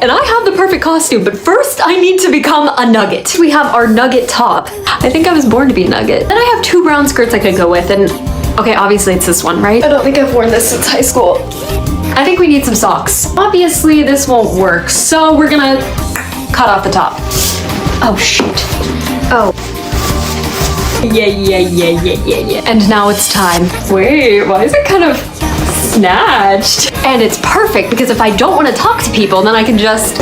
And I have the perfect costume, but first I need to become a nugget. We have our nugget top. I think I was born to be a nugget. Then I have 2 brown skirts I could go with, and okay, obviously it's this one, right? I don't think I've worn this since high school. I think we need some socks. Obviously this won't work, so we're gonna cut off the top. Oh shoot. Oh. Yeah. And now it's time. Wait, why is it kind of snatched? And it's perfect because if I don't want to talk to people, then I can just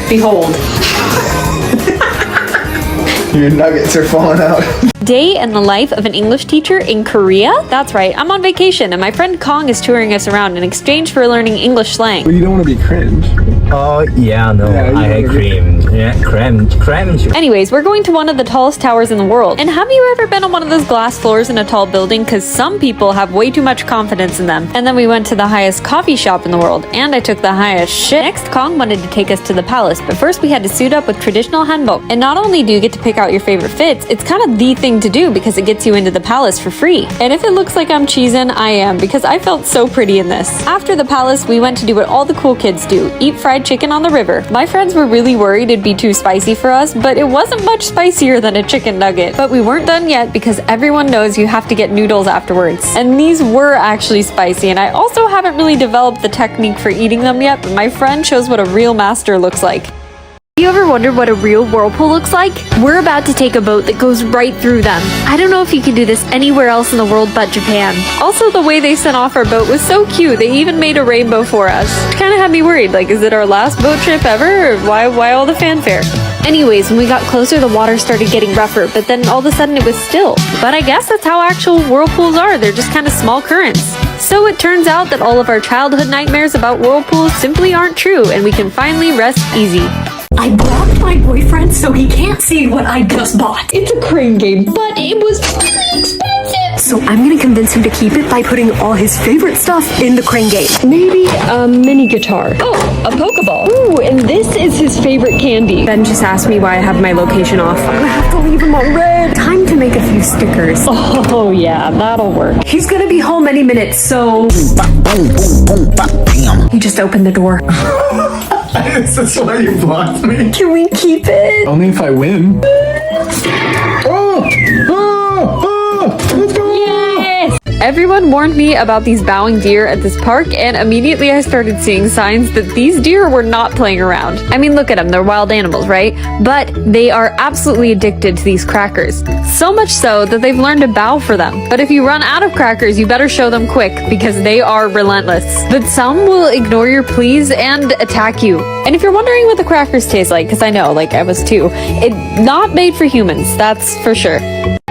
Behold. Your nuggets are falling out. Day in the life of an English teacher in Korea? That's right, I'm on vacation and my friend Kong is touring us around in exchange for learning English slang. But you don't want to be cringe. Oh, yeah, no, Yeah, I hate cream. Yeah, cream. Anyways, we're going to one of the tallest towers in the world. And have you ever been on one of those glass floors in a tall building? Because some people have way too much confidence in them. And then we went to the highest coffee shop in the world, and I took the highest shit. Next, Kong wanted to take us to the palace, but first we had to suit up with traditional hanbok. And not only do you get to pick out your favorite fits, it's kind of the thing to do because it gets you into the palace for free. And if it looks like I'm cheesing, I am, because I felt so pretty in this. After the palace, we went to do what all the cool kids do, eat fried chicken on the river. My friends were really worried it'd be too spicy for us, but it wasn't much spicier than a chicken nugget. But we weren't done yet because everyone knows you have to get noodles afterwards. And these were actually spicy, and I also haven't really developed the technique for eating them yet, but my friend shows what a real master looks like. You ever wondered what a real whirlpool looks like? We're about to take a boat that goes right through them. I don't know if you can do this anywhere else in the world but Japan. Also, the way they sent off our boat was so cute. They even made a rainbow for us. It kind of had me worried, like, is it our last boat trip ever? Or why all the fanfare? Anyways, when we got closer, the water started getting rougher, but then all of a sudden it was still. But I guess that's how actual whirlpools are. They're just kind of small currents. So it turns out that all of our childhood nightmares about whirlpools simply aren't true, and we can finally rest easy. I blocked my boyfriend so he can't see what I just bought. It's a crane game, but it was really expensive. So I'm gonna convince him to keep it by putting all his favorite stuff in the crane game. Maybe a mini guitar. Oh, a Pokeball. Ooh, and this is his favorite candy. Ben just asked me why I have my location off. I'm gonna have to leave him on red. Time to make a few stickers. Oh yeah, that'll work. He's gonna be home any minute, so... He just opened the door. Is this why you blocked me? Can we keep it? Only if I win. Let's go! Yes! Everyone warned me about these bowing deer at this park, and immediately I started seeing signs that these deer were not playing around. I mean, look at them, they're wild animals, right? But they are absolutely addicted to these crackers. So much so that they've learned to bow for them. But if you run out of crackers, you better show them quick, because they are relentless. But some will ignore your pleas and attack you. And if you're wondering what the crackers taste like, because I know, like I was too, it's not made for humans, that's for sure.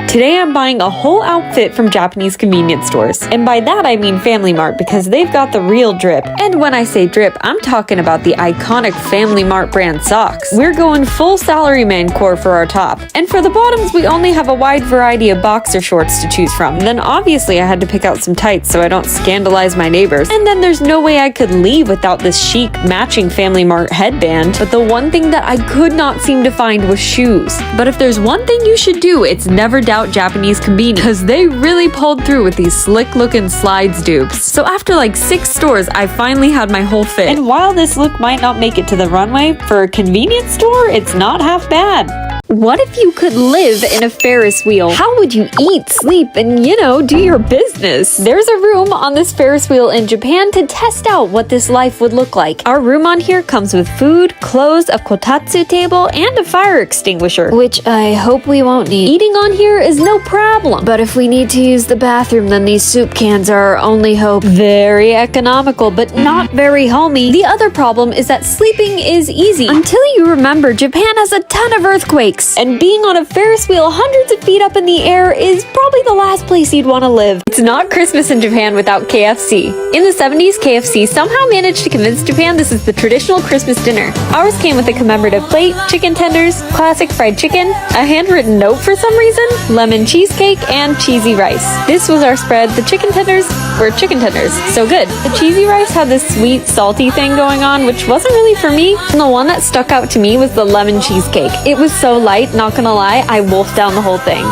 Today I'm buying a whole outfit from Japanese convenience stores. And by that I mean Family Mart, because they've got the real drip. And when I say drip, I'm talking about the iconic Family Mart brand socks. We're going full salaryman core for our top. And for the bottoms, we only have a wide variety of boxer shorts to choose from. Then obviously I had to pick out some tights so I don't scandalize my neighbors. And then there's no way I could leave without this chic matching Family Mart headband. But the one thing that I could not seem to find was shoes. But if there's one thing you should do, it's never doubt Japanese convenience, because they really pulled through with these slick looking slides dupes. So after like 6 stores, I finally had my whole fit. And while this look might not make it to the runway, for a convenience store, it's not half bad. What if you could live in a Ferris wheel? How would you eat, sleep, and, you know, do your business? There's a room on this Ferris wheel in Japan to test out what this life would look like. Our room on here comes with food, clothes, a kotatsu table, and a fire extinguisher, which I hope we won't need. Eating on here is no problem. But if we need to use the bathroom, then these soup cans are our only hope. Very economical, but not very homey. The other problem is that sleeping is easy. Until you remember, Japan has a ton of earthquakes. And being on a Ferris wheel hundreds of feet up in the air is probably the last place you'd want to live. It's not Christmas in Japan without KFC. In the 70s, KFC somehow managed to convince Japan this is the traditional Christmas dinner. Ours came with a commemorative plate, chicken tenders, classic fried chicken, a handwritten note for some reason, lemon cheesecake, and cheesy rice. This was our spread. The chicken tenders were chicken tenders. So good. The cheesy rice had this sweet, salty thing going on, which wasn't really for me. And the one that stuck out to me was the lemon cheesecake. It was so light, not gonna lie, I wolfed down the whole thing.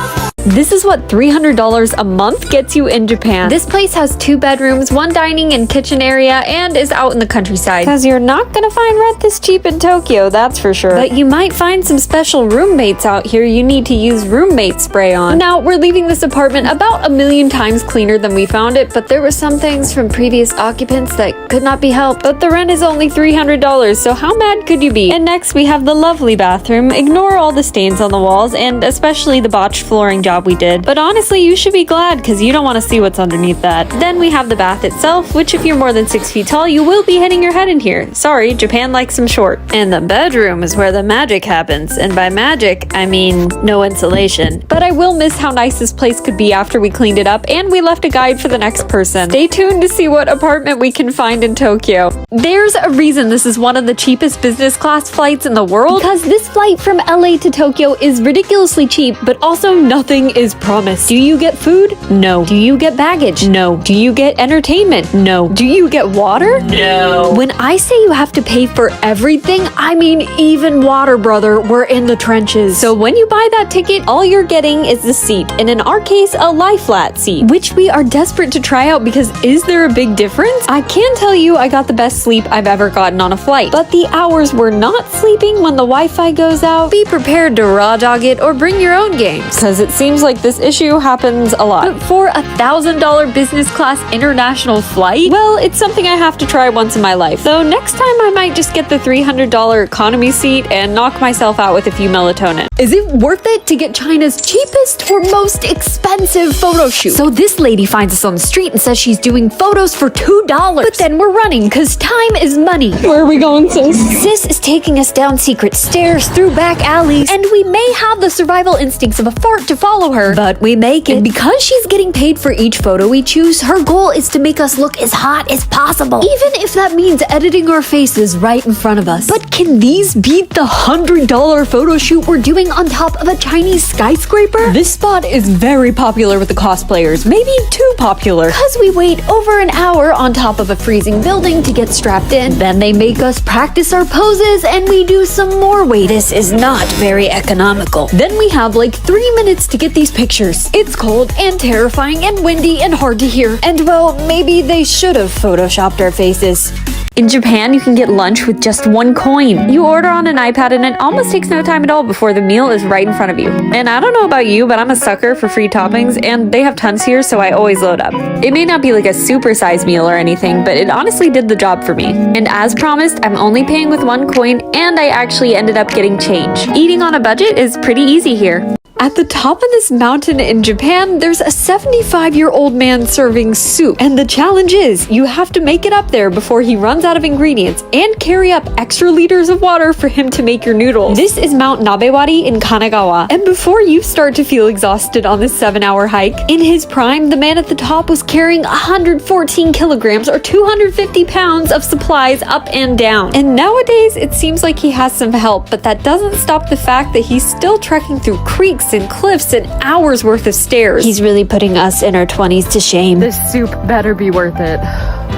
This is what $300 a month gets you in Japan. This place has 2 bedrooms, 1 dining and kitchen area, and is out in the countryside. Because you're not gonna find rent this cheap in Tokyo, that's for sure. But you might find some special roommates out here you need to use roommate spray on. Now, we're leaving this apartment about 1,000,000 times cleaner than we found it, but there were some things from previous occupants that could not be helped. But the rent is only $300, so how mad could you be? And next we have the lovely bathroom. Ignore all the stains on the walls, and especially the botched flooring job job we did. But honestly, you should be glad because you don't want to see what's underneath that. Then we have the bath itself, which if you're more than 6 feet tall, you will be hitting your head in here. Sorry, Japan likes them short. And the bedroom is where the magic happens. And by magic, I mean no insulation. But I will miss how nice this place could be after we cleaned it up and we left a guide for the next person. Stay tuned to see what apartment we can find in Tokyo. There's a reason this is one of the cheapest business class flights in the world, because this flight from LA to Tokyo is ridiculously cheap, but also nothing is promised. Do you get food? No. Do you get baggage? No. Do you get entertainment? No. Do you get water? No. When I say you have to pay for everything, I mean even water, brother. We're in the trenches. So when you buy that ticket, all you're getting is the seat, and in our case, a lie flat seat, which we are desperate to try out because is there a big difference? I can tell you I got the best sleep I've ever gotten on a flight, but the hours we're not sleeping when the Wi-Fi goes out, be prepared to raw dog it or bring your own games, because it seems like this issue happens a lot. But for $1,000 business class international flight, well, it's something I have to try once in my life. So next time I might just get the $300 economy seat and knock myself out with a few melatonin. Is it worth it to get China's cheapest or most expensive photo shoot? So this lady finds us on the street and says she's doing photos for $2. But then we're running because time is money. Where are we going, sis? Sis is taking us down secret stairs, through back alleys, and we may have the survival instincts of a fart to follow her, but we make it. And because she's getting paid for each photo we choose, her goal is to make us look as hot as possible, even if that means editing our faces right in front of us. But can these beat the $100 photo shoot we're doing on top of a Chinese skyscraper? This spot is very popular with the cosplayers, maybe too popular, because we wait over an hour on top of a freezing building to get strapped in. Then they make us practice our poses and we do some more waiting. This is not very economical. Then we have like 3 minutes to get these pictures. It's cold and terrifying and windy and hard to hear. And well, maybe they should have photoshopped our faces. In Japan, you can get lunch with just 1 coin. You order on an iPad and it almost takes no time at all before the meal is right in front of you. And I don't know about you, but I'm a sucker for free toppings and they have tons here, so I always load up. It may not be like a super-sized meal or anything, but it honestly did the job for me. And as promised, I'm only paying with 1 coin and I actually ended up getting change. Eating on a budget is pretty easy here. At the top of this mountain in Japan, there's a 75-year-old man serving soup. And the challenge is, you have to make it up there before he runs out of ingredients and carry up extra liters of water for him to make your noodles. This is Mount Nabewari in Kanagawa. And before you start to feel exhausted on this 7-hour hike, in his prime, the man at the top was carrying 114 kilograms or 250 pounds of supplies up and down. And nowadays, it seems like he has some help, but that doesn't stop the fact that he's still trekking through creeks and cliffs and hours worth of stairs. He's really putting us in our 20s to shame. This soup better be worth it.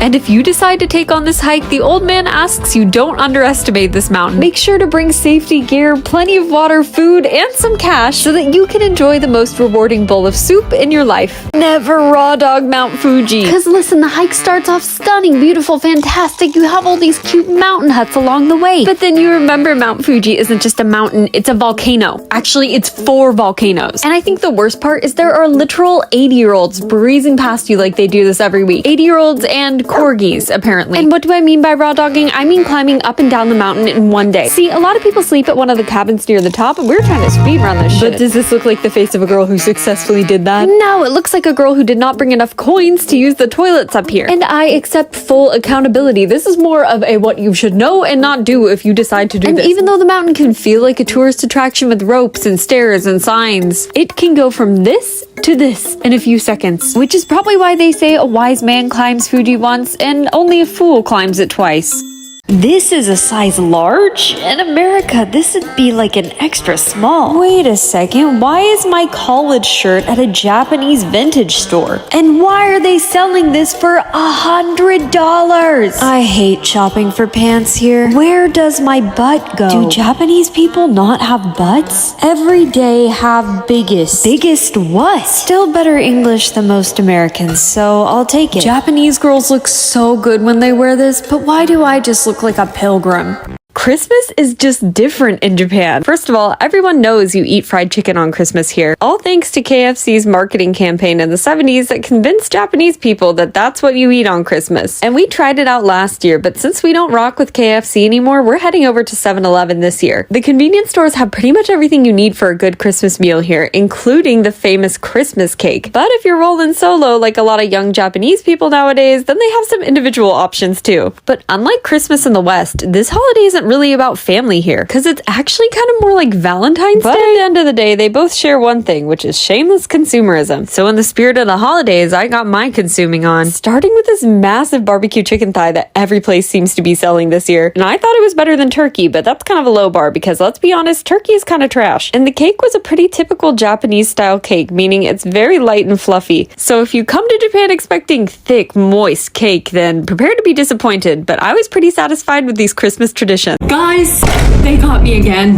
And if you decide to take on this hike, the old man asks you don't underestimate this mountain. Make sure to bring safety gear, plenty of water, food, and some cash so that you can enjoy the most rewarding bowl of soup in your life. Never raw dog Mount Fuji. Because listen, the hike starts off stunning, beautiful, fantastic. You have all these cute mountain huts along the way. But then you remember Mount Fuji isn't just a mountain, it's a volcano. Actually, it's 4 volcanoes. And I think the worst part is there are literal 80-year-olds breezing past you like they do this every week. 80-year-olds and corgis, apparently. And what do I mean by raw dogging? I mean climbing up and down the mountain in one day. See, a lot of people sleep at one of the cabins near the top, and we're trying to speed run this shit. But does this look like the face of a girl who successfully did that? No, it looks like a girl who did not bring enough coins to use the toilets up here. And I accept full accountability. This is more of a what you should know and not do if you decide to do this. And even though the mountain can feel like a tourist attraction with ropes and stairs and signs, it can go from this to this in a few seconds, which is probably why they say a wise man climbs Fuji once and only a fool climbs it twice. This is a size large? In America, this would be like an extra small. Wait a second, why is my college shirt at a Japanese vintage store? And why are they selling this for $100? I hate shopping for pants here. Where does my butt go? Do Japanese people not have butts? Every day have biggest. Biggest what? Still better English than most Americans, so I'll take it. Japanese girls look so good when they wear this, but why do I just look like a pilgrim? Christmas is just different in Japan. First of all, everyone knows you eat fried chicken on Christmas here. All thanks to KFC's marketing campaign in the 70s that convinced Japanese people that that's what you eat on Christmas. And we tried it out last year, but since we don't rock with KFC anymore, we're heading over to 7-Eleven this year. The convenience stores have pretty much everything you need for a good Christmas meal here, including the famous Christmas cake. But if you're rolling solo like a lot of young Japanese people nowadays, then they have some individual options too. But unlike Christmas in the West, this holiday isn't really about family here, because it's actually kind of more like Valentine's Day. But at the end of the day, they both share one thing, which is shameless consumerism. So in the spirit of the holidays, I got my consuming on, starting with this massive barbecue chicken thigh that every place seems to be selling this year. And I thought it was better than turkey, but that's kind of a low bar because let's be honest, turkey is kind of trash. And the cake was a pretty typical Japanese style cake, meaning it's very light and fluffy. So if you come to Japan expecting thick, moist cake, then prepare to be disappointed. But I was pretty satisfied with these Christmas traditions. Guys, they got me again.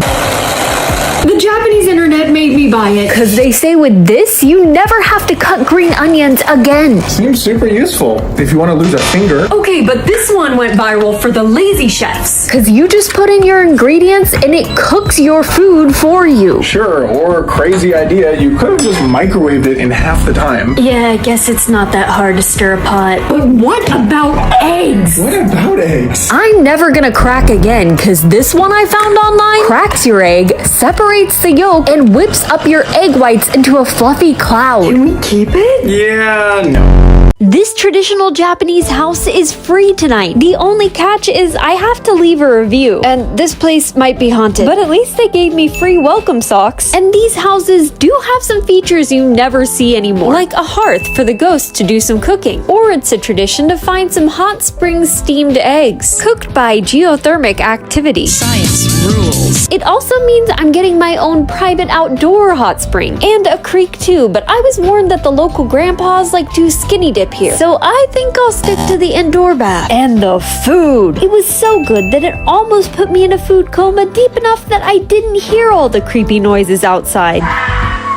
The Japanese internet made me buy it. Because they say with this, you never have to cut green onions again. Seems super useful if you want to lose a finger. Okay, but this one went viral for the lazy chefs. Because you just put in your ingredients and it cooks your food for you. Sure, or crazy idea, you could have just microwaved it in half the time. Yeah, I guess it's not that hard to stir a pot. But what about eggs? What about eggs? I'm never gonna crack again, because this one I found online cracks your egg, separates the yolk, and whips up your egg whites into a fluffy cloud. Can we keep it? Yeah, no. This traditional Japanese house is free tonight. The only catch is I have to leave a review, and this place might be haunted. But at least they gave me free welcome socks. And these houses do have some features you never see anymore, like a hearth for the ghosts to do some cooking. Or it's a tradition to find some hot springs steamed eggs, cooked by geothermic activity. Science rules. It also means I'm getting my own private outdoor hot spring, and a creek too, but I was warned that the local grandpas like to skinny dip here, so I think I'll stick to the indoor bath. And the food! It was so good that it almost put me in a food coma deep enough that I didn't hear all the creepy noises outside.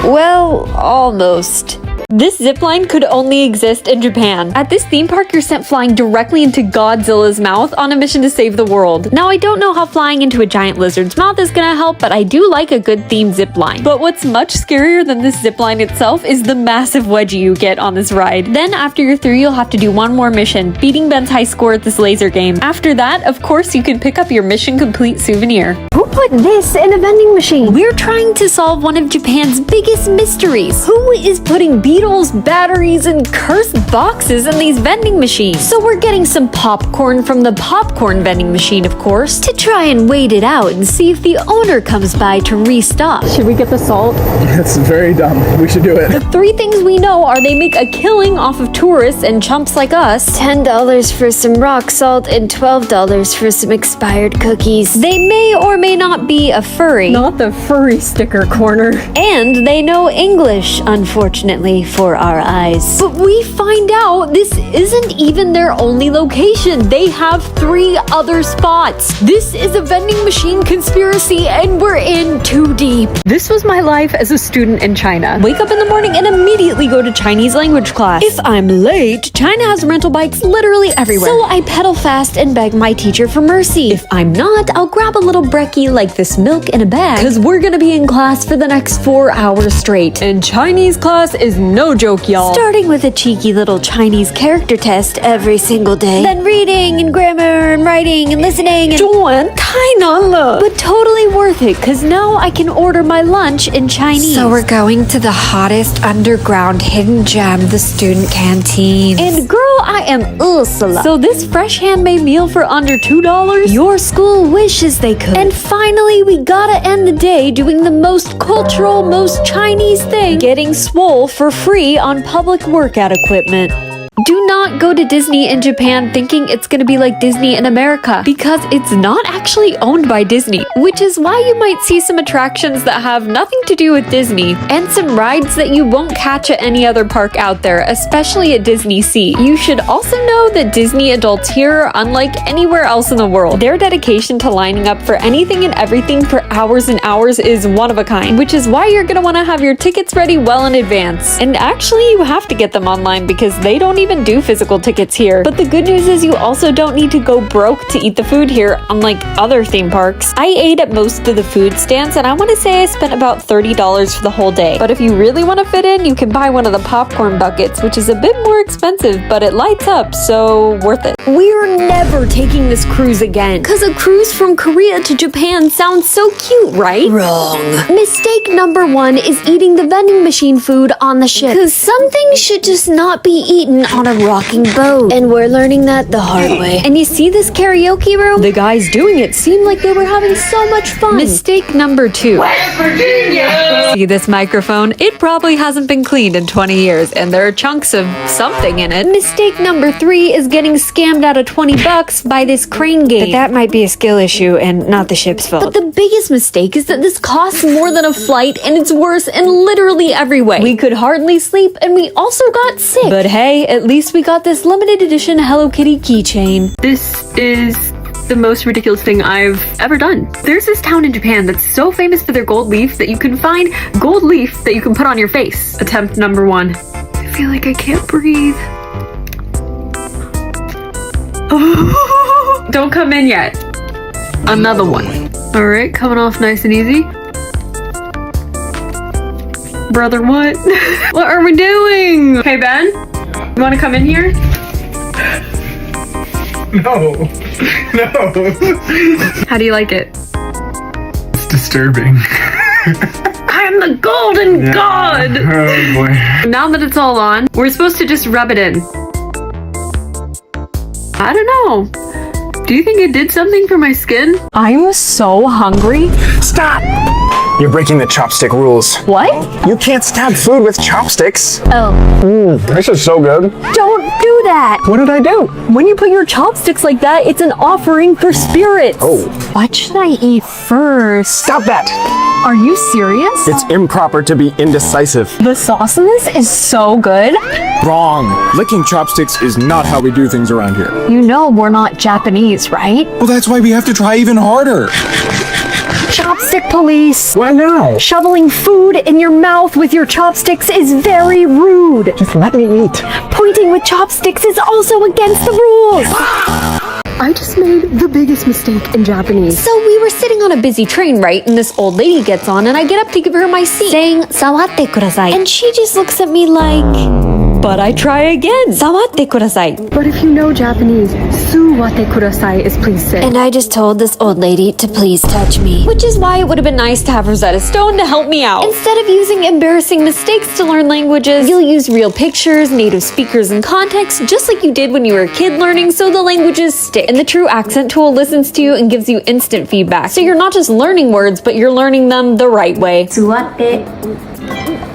Well, almost. This zipline could only exist in Japan. At this theme park, you're sent flying directly into Godzilla's mouth on a mission to save the world. Now, I don't know how flying into a giant lizard's mouth is gonna help, but I do like a good themed zipline. But what's much scarier than this zipline itself is the massive wedgie you get on this ride. Then, after you're through, you'll have to do one more mission, beating Ben's high score at this laser game. After that, of course, you can pick up your mission complete souvenir. Who put this in a vending machine? We're trying to solve one of Japan's biggest mysteries. Who is putting beetles, batteries, and cursed boxes in these vending machines? So we're getting some popcorn from the popcorn vending machine, of course, to try and wait it out and see if the owner comes by to restock. Should we get the salt? That's very dumb. We should do it. The three things we know are they make a killing off of tourists and chumps like us, $10 for some rock salt and $12 for some expired cookies. they may or may not be a furry, Not the furry sticker corner. and they know English, unfortunately for our eyes. But we find out this isn't even their only location. They have 3 other spots. This is a vending machine conspiracy and we're in too deep. This was my life as a student in China. Wake up in the morning and immediately go to Chinese language class. If I'm late, China has rental bikes literally everywhere. So I pedal fast and beg my teacher for mercy. If I'm not, I'll grab a little brekkie like this milk in a bag, because we're gonna be in class for the next 4 hours straight. And Chinese class is no joke, y'all. Starting with a cheeky little Chinese character test every single day. Then reading and grammar and writing and listening and... 中文太难了. But totally worth it, because now I can order my lunch in Chinese. So we're going to the hottest underground hidden gem, the student canteen. And girl, I am Ursula. So this fresh handmade meal for under $2? Your school wishes they could. And finally, we gotta end the day doing the most cultural, most Chinese thing, getting swole for free on public workout equipment. Do not go to Disney in Japan thinking it's gonna be like Disney in America, because it's not actually owned by Disney, which is why you might see some attractions that have nothing to do with Disney, and some rides that you won't catch at any other park out there, especially at Disney Sea. You should also know that Disney adults here are unlike anywhere else in the world. Their dedication to lining up for anything and everything for hours and hours is one of a kind, which is why you're gonna wanna have your tickets ready well in advance. And actually, you have to get them online because they don't even do physical tickets here. But the good news is you also don't need to go broke to eat the food here, unlike other theme parks. I ate at most of the food stands, and I want to say I spent about $30 for the whole day. But if you really want to fit in, you can buy one of the popcorn buckets, which is a bit more expensive, but it lights up, so worth it. We're never taking this cruise again. Cause a cruise from Korea to Japan sounds so cute, right? Wrong. Mistake number 1 is eating the vending machine food on the ship. Cause some things should just not be eaten on a rocking boat. And we're learning that the hard way. And you see this karaoke room? The guys doing it seemed like they were having so much fun. Mistake number 2. West Virginia! See this microphone? It probably hasn't been cleaned in 20 years, and there are chunks of something in it. Mistake number 3 is getting scammed out of $20 by this crane game. But that might be a skill issue and not the ship's fault. But the biggest mistake is that this costs more than a flight, and it's worse in literally every way. We could hardly sleep, and we also got sick. But hey, at least we got this limited edition Hello Kitty keychain. This is the most ridiculous thing I've ever done. There's this town in Japan that's so famous for their gold leaf that you can find gold leaf that you can put on your face. Attempt number 1. I feel like I can't breathe. Don't come in yet. Another one. All right, coming off nice and easy. Brother, what? What are we doing? Hey, Ben, you want to come in here? No. How do you like it? It's disturbing. I'm the golden god! Oh boy. Now that it's all on, we're supposed to just rub it in. I don't know. Do you think it did something for my skin? I'm so hungry. Stop! You're breaking the chopstick rules. What? You can't stab food with chopsticks. Oh. This is so good. Don't do that! What did I do? When you put your chopsticks like that, it's an offering for spirits. Oh. What should I eat first? Stop that! Are you serious? It's improper to be indecisive. The sauce in this is so good. Wrong. Licking chopsticks is not how we do things around here. You know we're not Japanese, right? Well, that's why we have to try even harder. Chopstick police! Why now? Shoveling food in your mouth with your chopsticks is very rude. Just let me eat. Pointing with chopsticks is also against the rules. I just made the biggest mistake in Japanese. So we were sitting on a busy train, right? And this old lady gets on, and I get up to give her my seat, saying, "Sawatte kudasai." And she just looks at me like... But I try again. "Sawatte kudasai." But if you know Japanese, suwatte kudasai is please sit. And I just told this old lady to please touch me. Which is why it would have been nice to have Rosetta Stone to help me out. Instead of using embarrassing mistakes to learn languages, You'll use real pictures, native speakers, and context, just like you did when you were a kid learning, so the languages stick. And the True Accent tool listens to you and gives you instant feedback. So you're not just learning words, but you're learning them the right way.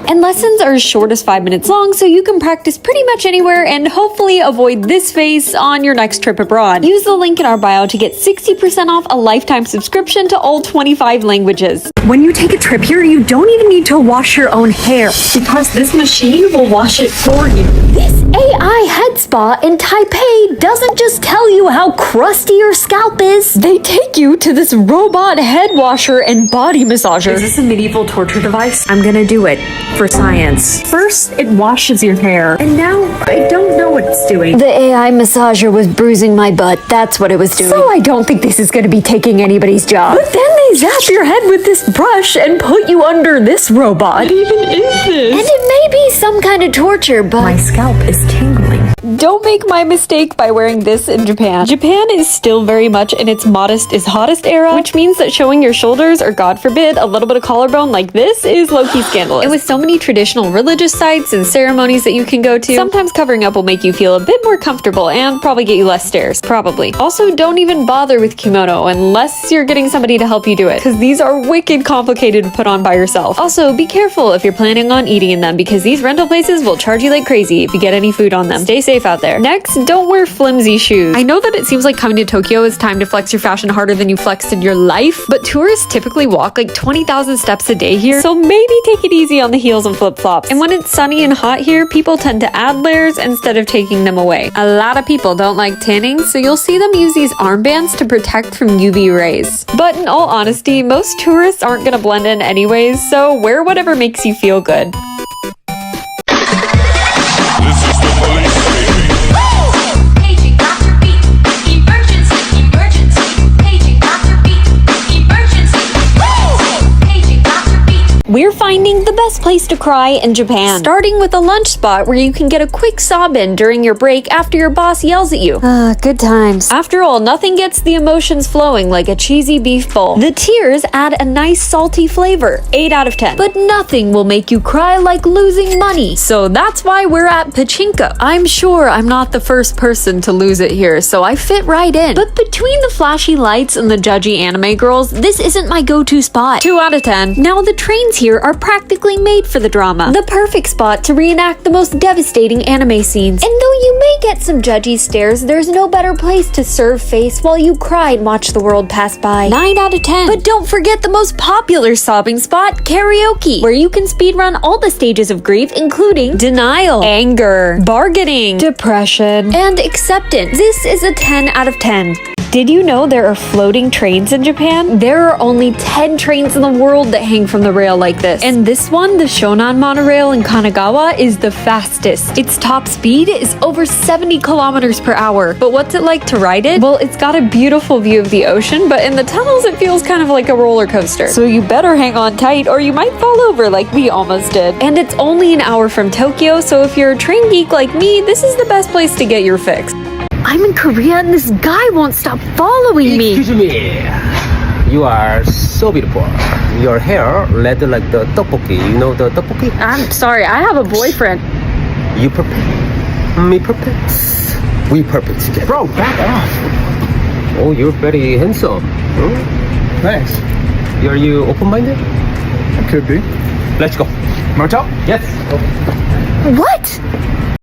And lessons are as short as 5 minutes long, so you can practice pretty much anywhere and hopefully avoid this face on your next trip abroad. Use the link in our bio to get 60% off a lifetime subscription to all 25 languages. When you take a trip here, you don't even need to wash your own hair because this machine will wash it for you. this AI head spa in Taipei doesn't just tell you how crusty your scalp is. They take you to this robot head washer and body massager. Is this a medieval torture device? I'm gonna do it for science. First, it washes your hair, and now I don't know what it's doing. The AI massager was bruising my butt. That's what it was doing. So I don't think this is going to be taking anybody's job. But then they zap your head with this brush and put you under this robot. What even is this? And it may be some kind of torture, but My scalp is tingling. Don't make my mistake by wearing this in Japan. Japan is still very much in its modest is hottest era, which means that showing your shoulders or, God forbid, a little bit of collarbone like this is low-key scandalous. And with so many traditional religious sites and ceremonies that you can go to, sometimes covering up will make you feel a bit more comfortable and probably get you less stares. Probably. Also, don't even bother with kimono unless you're getting somebody to help you do it, because these are wicked complicated to put on by yourself. Also, be careful if you're planning on eating in them, because these rental places will charge you like crazy if you get any food on them. Stay safe out there. Next, don't wear flimsy shoes. I know that it seems like coming to Tokyo is time to flex your fashion harder than you flexed in your life, but tourists typically walk like 20,000 steps a day here, so maybe take it easy on the heels and flip-flops. And when it's sunny and hot here, people tend to add layers instead of taking them away. A lot of people don't like tanning, so you'll see them use these armbands to protect from UV rays. But in all honesty, most tourists aren't gonna blend in anyways, so wear whatever makes you feel good. This is the police, baby. we're finding the best place to cry in Japan. Starting with a lunch spot where you can get a quick sob in during your break after your boss yells at you. Good times. After all, nothing gets the emotions flowing like a cheesy beef bowl. The tears add a nice salty flavor. 8 out of 10. But nothing will make you cry like losing money. So that's why we're at Pachinko. I'm sure I'm not the first person to lose it here, so I fit right in. But between the flashy lights and the judgy anime girls, this isn't my go-to spot. 2 out of 10. Now the trains here are practically made for the drama. The perfect spot to reenact the most devastating anime scenes. And though you may get some judgy stares, there's no better place to serve face while you cry and watch the world pass by. 9 out of 10. But don't forget the most popular sobbing spot, karaoke, where you can speedrun all the stages of grief, including denial, anger, bargaining, depression, and acceptance. This is a 10 out of 10. Did you know there are floating trains in Japan? There are only 10 trains in the world that hang from the rail like this. And this one, the Shonan monorail in Kanagawa, is the fastest. Its top speed is over 70 kilometers per hour. But what's it like to ride it? Well, it's got a beautiful view of the ocean, but in the tunnels it feels kind of like a roller coaster. So you better hang on tight or you might fall over like we almost did. And it's only an hour from Tokyo, so if you're a train geek like me, this is the best place to get your fix. I'm in Korea and this guy won't stop following me. Excuse me. You are so beautiful. Your hair red like the tteokbokki. You know the tteokbokki? I'm sorry, I have a boyfriend. You perfect. Me perfect. We perfect together. Bro, back off. Oh, you're very handsome. Thanks. Are you open-minded? Could be. Let's go. Motel? Yes. What?